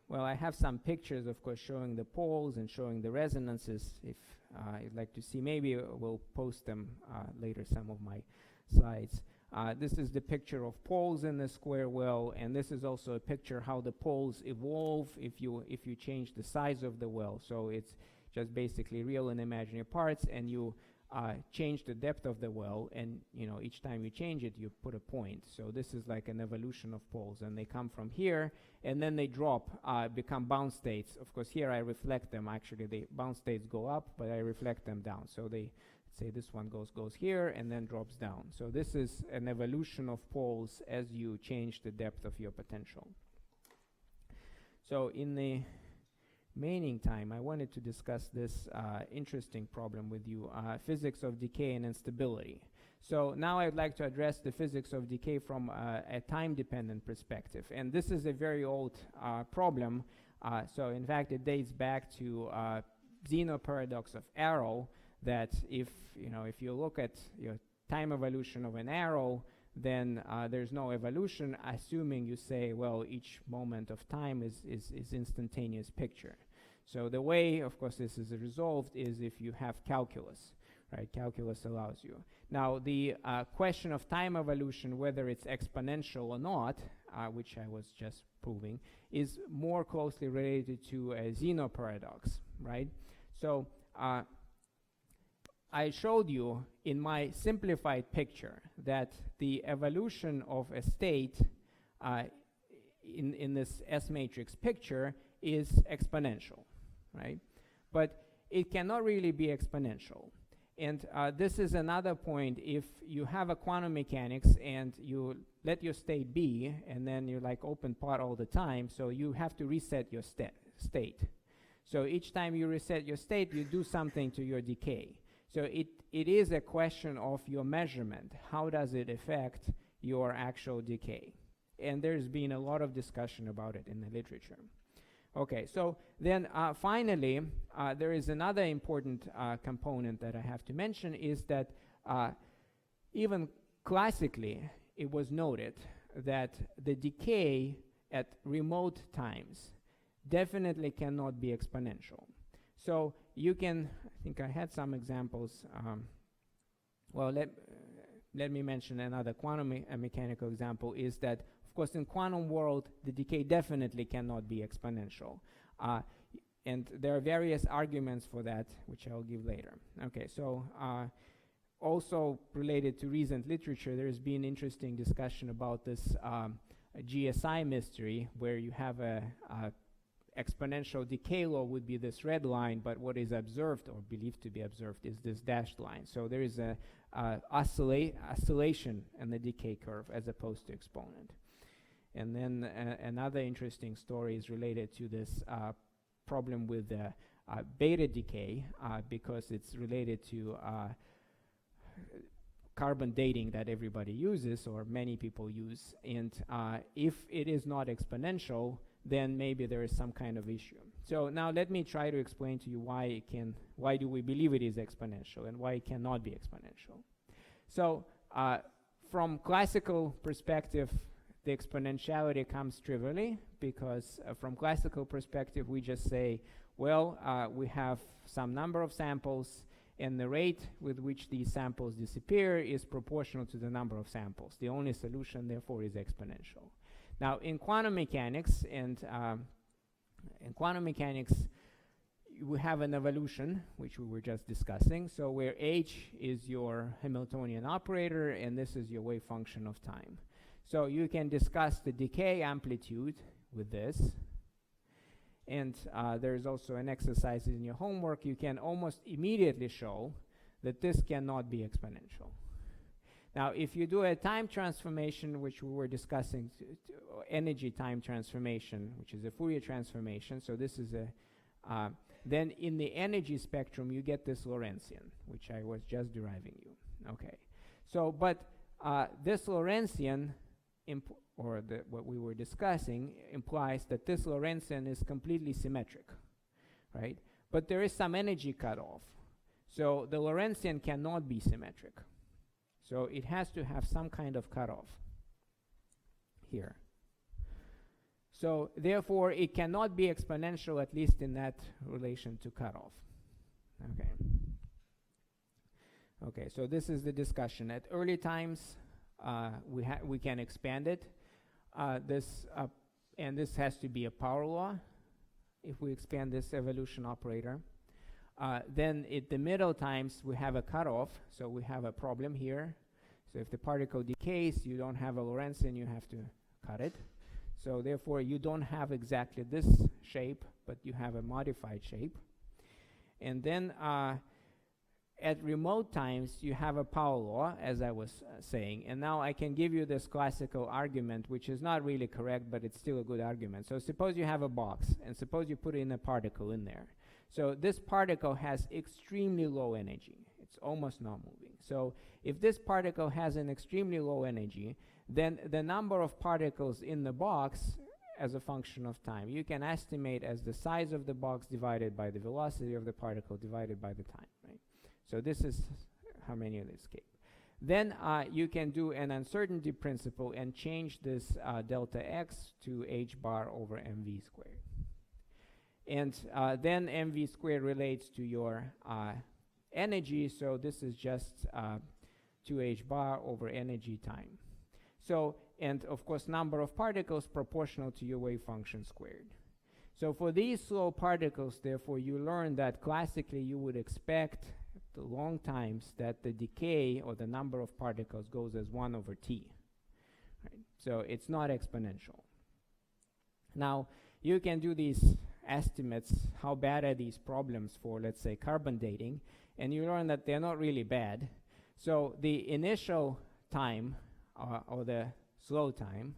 well, I have some pictures, of course, showing the poles and showing the resonances. If you'd like to see, maybe we'll post them later, some of my slides. This is the picture of poles in the square well, and this is also a picture how the poles evolve if you change the size of the well. So it's just basically real and imaginary parts, and you change the depth of the well, and each time you change it, you put a point. So this is like an evolution of poles, and they come from here, and then they drop, become bound states. Of course, here I reflect them. Actually, the bound states go up, but I reflect them down. So they say this one goes here and then drops down. So this is an evolution of poles as you change the depth of your potential. So in the remaining time, I wanted to discuss this interesting problem with you, physics of decay and instability. So now I'd like to address the physics of decay from a time-dependent perspective. And this is a very old problem. So in fact, it dates back to Zeno paradox of arrow, that if you look at your time evolution of an arrow, then there's no evolution, assuming you say, well, each moment of time is instantaneous picture. So the way, of course, this is resolved is if you have calculus, right? Calculus allows you. Now, the question of time evolution, whether it's exponential or not, which I was just proving, is more closely related to a Zeno paradox, right? So I showed you in my simplified picture that the evolution of a state in this S-matrix picture is exponential, right? But it cannot really be exponential. And this is another point. If you have a quantum mechanics and you let your state be, and then you like open pot all the time, so you have to reset your state. So each time you reset your state, you do something to your decay. So it is a question of your measurement. How does it affect your actual decay? And there's been a lot of discussion about it in the literature. Okay, so then finally, there is another important component that I have to mention, is that even classically, it was noted that the decay at remote times definitely cannot be exponential. So you can, I think I had some examples. Well, let me mention another quantum mechanical example, is that, of course, in quantum world, the decay definitely cannot be exponential. And there are various arguments for that, which I'll give later. Okay, so also related to recent literature, there's been interesting discussion about this GSI mystery, where you have a exponential decay law would be this red line, but what is observed or believed to be observed is this dashed line. So there is a oscillation in the decay curve as opposed to exponent. And then another interesting story is related to this problem with beta decay, because it's related to carbon dating that everybody uses, or many people use. And if it is not exponential, then maybe there is some kind of issue. So now let me try to explain to you why do we believe it is exponential and why it cannot be exponential. So from classical perspective, the exponentiality comes trivially, because from classical perspective, we just say, well, we have some number of samples, and the rate with which these samples disappear is proportional to the number of samples. The only solution, therefore, is exponential. Now, in quantum mechanics, we have an evolution, which we were just discussing. So where h is your Hamiltonian operator, and this is your wave function of time. So you can discuss the decay amplitude with this. And there's also an exercise in your homework. You can almost immediately show that this cannot be exponential. Now, if you do a time transformation, which we were discussing, energy time transformation, which is a Fourier transformation, so this is a, then in the energy spectrum, you get this Lorentzian, which I was just deriving you. Okay. So, but this Lorentzian, what we were discussing, implies that this Lorentzian is completely symmetric, right? But there is some energy cutoff. So the Lorentzian cannot be symmetric. So it has to have some kind of cutoff here. So therefore, it cannot be exponential, at least in that relation to cutoff. Okay. Okay, so this is the discussion. At early times, we can expand it. And this has to be a power law if we expand this evolution operator. Then at the middle times, we have a cutoff, so we have a problem here. So if the particle decays, you don't have a Lorentzian, you have to cut it. So therefore, you don't have exactly this shape, but you have a modified shape. And then at remote times, you have a power law, as I was saying. And now I can give you this classical argument, which is not really correct, but it's still a good argument. So suppose you have a box, and suppose you put in a particle in there. So this particle has extremely low energy. It's almost not moving. So if this particle has an extremely low energy, then the number of particles in the box as a function of time, you can estimate as the size of the box divided by the velocity of the particle divided by the time, right? So this is how many of escape. Then you can do an uncertainty principle and change this delta x to h bar over mv squared. And then mv squared relates to your energy, so this is just 2h bar over energy time. So, and of course, number of particles proportional to your wave function squared. So for these slow particles, therefore, you learn that classically you would expect the long times that the decay or the number of particles goes as 1 over t. Right? So it's not exponential. Now, you can do these estimates, how bad are these problems for, let's say, carbon dating, and you learn that they're not really bad. So the initial time, or the slow time,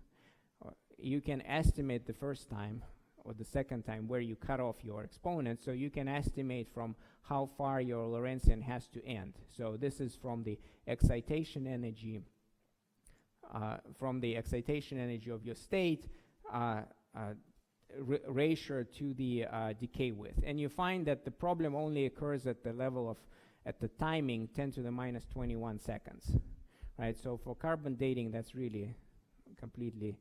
you can estimate the first time or the second time where you cut off your exponent, so you can estimate from how far your Lorentzian has to end. So this is from the excitation energy, of your state, ratio to the decay width. And you find that the problem only occurs at the level of, at the timing 10 to the minus 21 seconds, right? So for carbon dating, that's really completely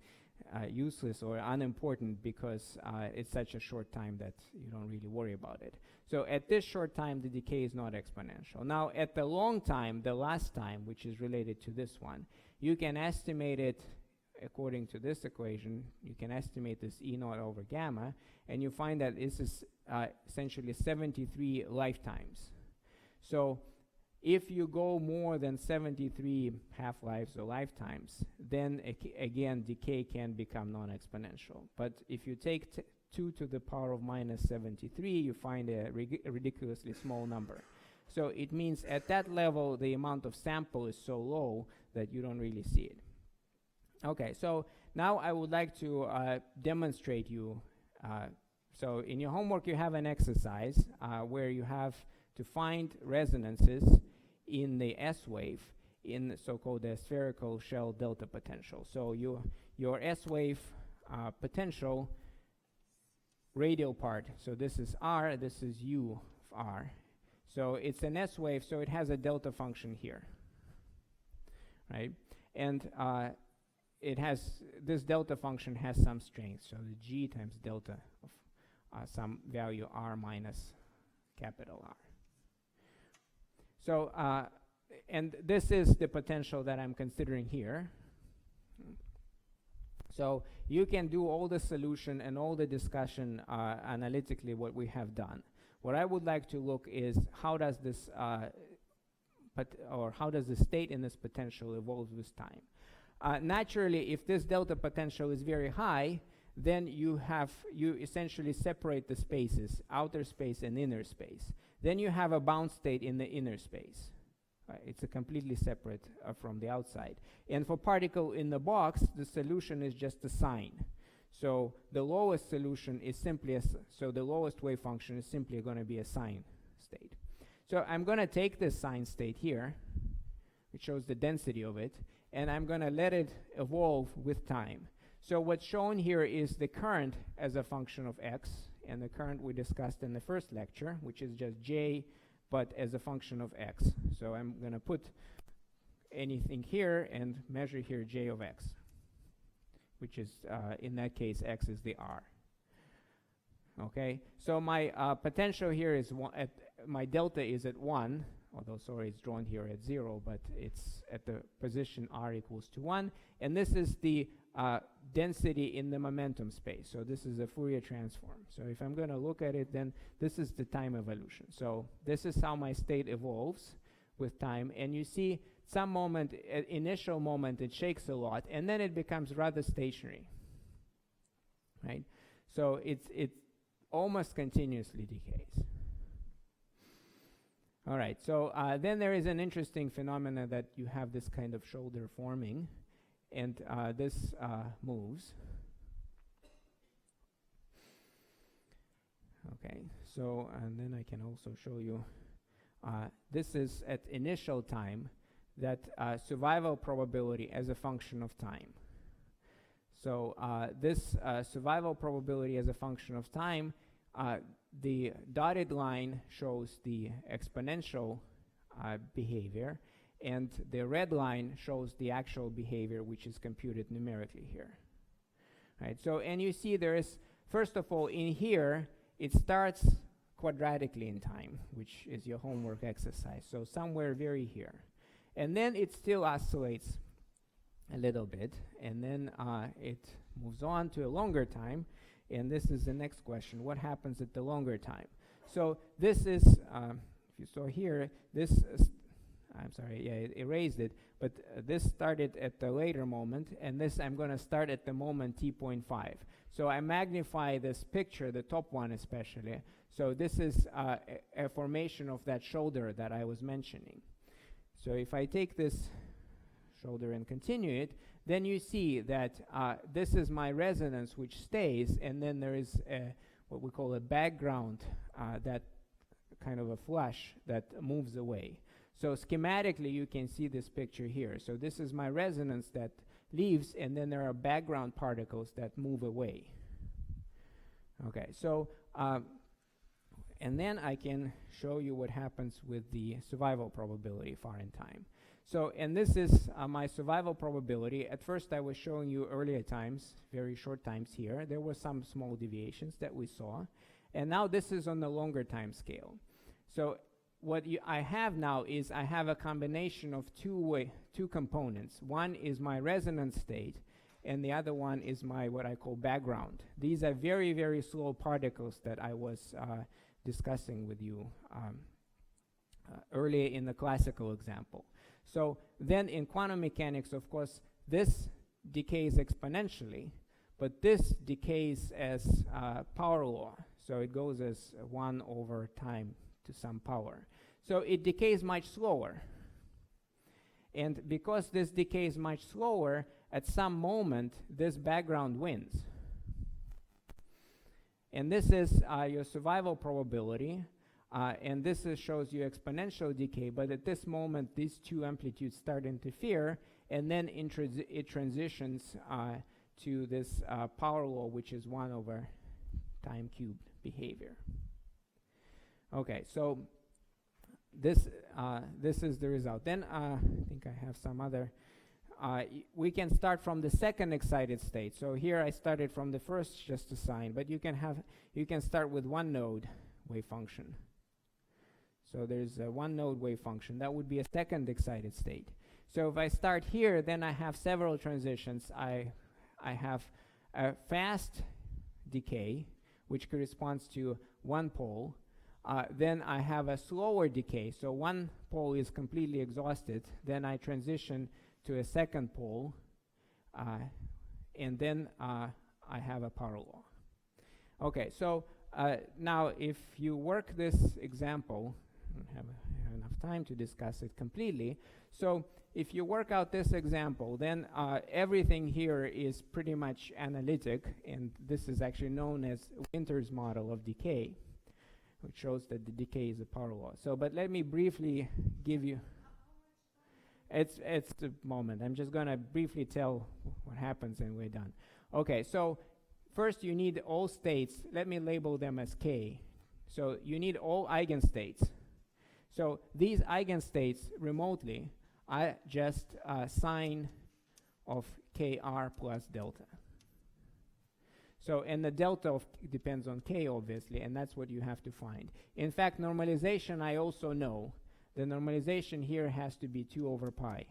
useless or unimportant, because it's such a short time that you don't really worry about it. So at this short time, the decay is not exponential. Now at the long time, the last time, which is related to this one, you can estimate it according to this equation. You can estimate this E naught over gamma, and you find that this is essentially 73 lifetimes. So if you go more than 73 half-lives or lifetimes, then again, decay can become non-exponential. But if you take 2 to the power of minus 73, you find a ridiculously small number. So it means at that level, the amount of sample is so low that you don't really see it. Okay, so now I would like to demonstrate you. So in your homework, you have an exercise where you have to find resonances in the S wave in the so-called spherical shell delta potential. So your S wave potential radial part, so this is R, this is U of R. So it's an S wave, so it has a delta function here, right? And it has, this delta function has some strength, so the G times delta of some value R minus capital R. So, and this is the potential that I'm considering here. So you can do all the solution and all the discussion analytically what we have done. What I would like to look is how does this, how does the state in this potential evolve with time? Naturally, if this delta potential is very high, then you essentially separate the spaces, outer space and inner space. Then you have a bound state in the inner space. It's a completely separate from the outside. And for particle in the box, the solution is just a sign. So the lowest solution is simply so the lowest wave function is simply going to be a sign state. So I'm going to take this sign state here, which shows the density of it, and I'm going to let it evolve with time. So what's shown here is the current as a function of x, and the current we discussed in the first lecture, which is just J, but as a function of x. So I'm going to put anything here and measure here J of x, which is, in that case, x is the R. Okay, so my potential here is my delta is at 1, although sorry, it's drawn here at 0, but it's at the position R equals to 1. And this is the density in the momentum space. So this is a Fourier transform. So if I'm going to look at it, then this is the time evolution. So this is how my state evolves with time. And you see some moment, initial moment, it shakes a lot, and then it becomes rather stationary, right? So it almost continuously decays. All right, so then there is an interesting phenomena that you have this kind of shoulder forming, and this moves. Okay, so and then I can also show you, this is at initial time, that survival probability as a function of time. So this survival probability as a function of time, the dotted line shows the exponential behavior, and the red line shows the actual behavior, which is computed numerically here. Right, so, and you see there is, first of all, in here, it starts quadratically in time, which is your homework exercise, so somewhere very here. And then it still oscillates a little bit, and then it moves on to a longer time, and this is the next question. What happens at the longer time? So this is, if you saw here, this, I'm sorry, yeah, it erased it, but this started at the later moment, and this I'm going to start at the moment t.5. So I magnify this picture, the top one especially. So this is a formation of that shoulder that I was mentioning. So if I take this shoulder and continue it, then you see that this is my resonance which stays, and then there is what we call a background, that kind of a flush that moves away. So schematically you can see this picture here. So this is my resonance that leaves, and then there are background particles that move away. Okay, so and then I can show you what happens with the survival probability far in time. So, and this is my survival probability. At first I was showing you earlier times, very short times here. There were some small deviations that we saw. And now this is on the longer time scale. So what I have now is I have a combination of two components. One is my resonance state, and the other one is my what I call background. These are very, very slow particles that I was discussing with you earlier in the classical example. So then in quantum mechanics, of course, this decays exponentially, but this decays as power law. So it goes as 1 over time to some power. So it decays much slower. And because this decays much slower, at some moment, this background wins. And this is your survival probability. And this shows you exponential decay. But at this moment, these two amplitudes start to interfere. And then it transitions to this power law, which is 1 over time cubed behavior. Okay, so this is the result. Then I think I have some other. We can start from the second excited state. So here I started from the first just a sign, but you can start with one node wave function. So there's a one node wave function. That would be a second excited state. So if I start here, then I have several transitions. I have a fast decay, which corresponds to one pole. Then I have a slower decay. So one pole is completely exhausted. Then I transition to a second pole. And then I have a power law. Okay, so now if you work this example, I don't have enough time to discuss it completely. So if you work out this example, then everything here is pretty much analytic, and this is actually known as Winter's model of decay, which shows that the decay is a power law. So, but let me briefly give you, it's the moment. I'm just going to briefly tell what happens and we're done. Okay, so first you need all states. Let me label them as K. So you need all eigenstates. So these eigenstates remotely are just sine of kr plus delta. So, and the delta depends on k, obviously, and that's what you have to find. In fact, normalization, I also know. The normalization here has to be 2 over pi.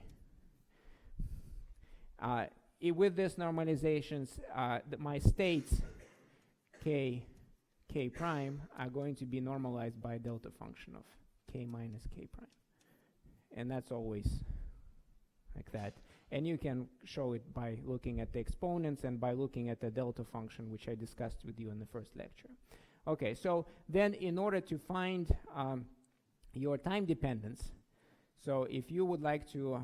With this normalizations, my states, k prime, are going to be normalized by a delta function of k minus k prime. And that's always like that. And you can show it by looking at the exponents and by looking at the delta function, which I discussed with you in the first lecture. Okay, so then in order to find your time dependence, so if you would like to,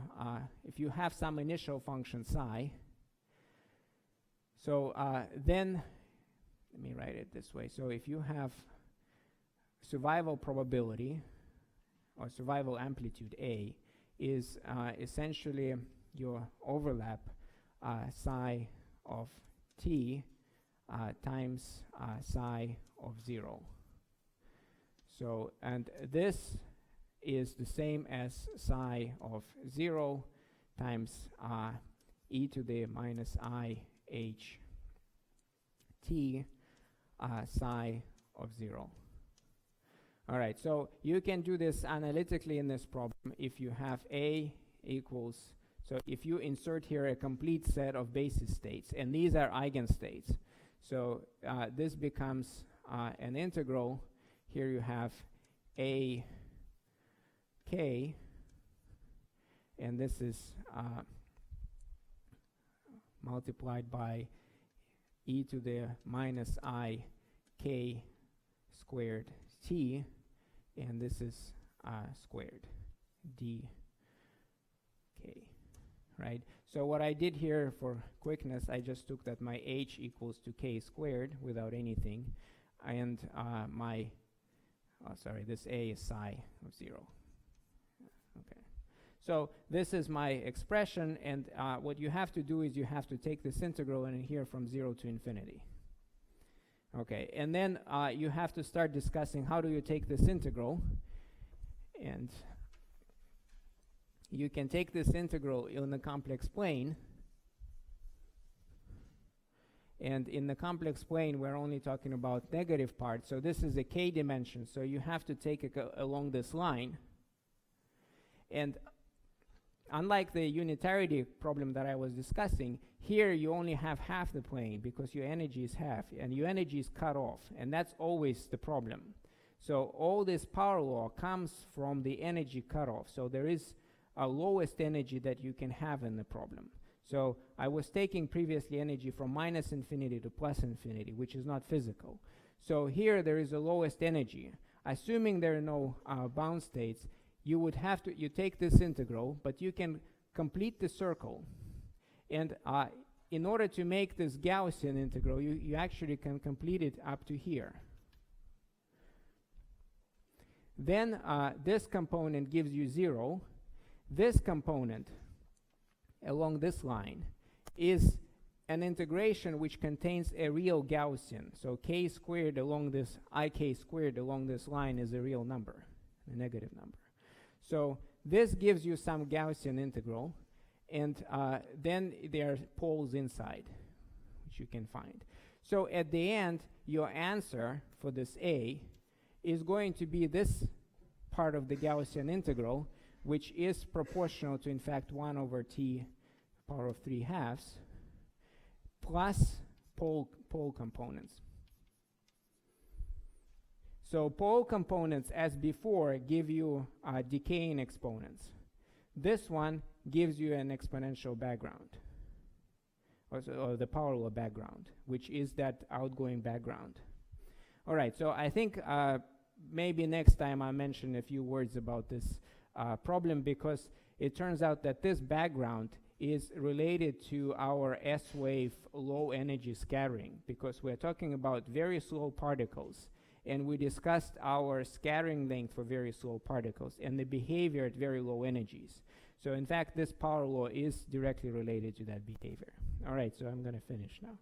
if you have some initial function psi, so then, let me write it this way. So if you have survival probability, or survival amplitude A, is essentially your overlap psi of t times psi of 0. So, and this is the same as psi of 0 times e to the minus I h t psi of 0. All right, so you can do this analytically in this problem if you have A equals, so if you insert here a complete set of basis states, and these are eigenstates. So this becomes an integral. Here you have A k, and this is multiplied by e to the minus I k squared t, and this is squared d k, right? So what I did here for quickness, I just took that my h equals to k squared without anything, and this a is psi of 0. Okay, so this is my expression, and what you have to do is you have to take this integral in here from 0 to infinity. Okay, and then you have to start discussing how do you take this integral, and you can take this integral in the complex plane, and in the complex plane we're only talking about negative part, so this is a k dimension, so you have to take it along this line. And unlike the unitarity problem that I was discussing, here you only have half the plane because your energy is half, and your energy is cut off, and that's always the problem. So all this power law comes from the energy cutoff. So there is a lowest energy that you can have in the problem. So I was taking previously energy from minus infinity to plus infinity, which is not physical. So here there is the lowest energy. Assuming there are no bound states, you would have to, you take this integral, but you can complete the circle. And in order to make this Gaussian integral, you actually can complete it up to here. Then this component gives you 0. This component along this line is an integration which contains a real Gaussian. So k squared along this, ik squared along this line is a real number, a negative number. So this gives you some Gaussian integral, and then there are poles inside, which you can find. So at the end, your answer for this A is going to be this part of the Gaussian integral, which is proportional to, in fact, 1 over t power of 3/2 plus pole components. So pole components, as before, give you decaying exponents. This one gives you an exponential background, or the power law background, which is that outgoing background. All right, so I think maybe next time I'll mention a few words about this problem, because it turns out that this background is related to our S-wave low energy scattering, because we're talking about very slow particles, and we discussed our scattering length for very slow particles and the behavior at very low energies. So in fact, this power law is directly related to that behavior. All right, so I'm going to finish now.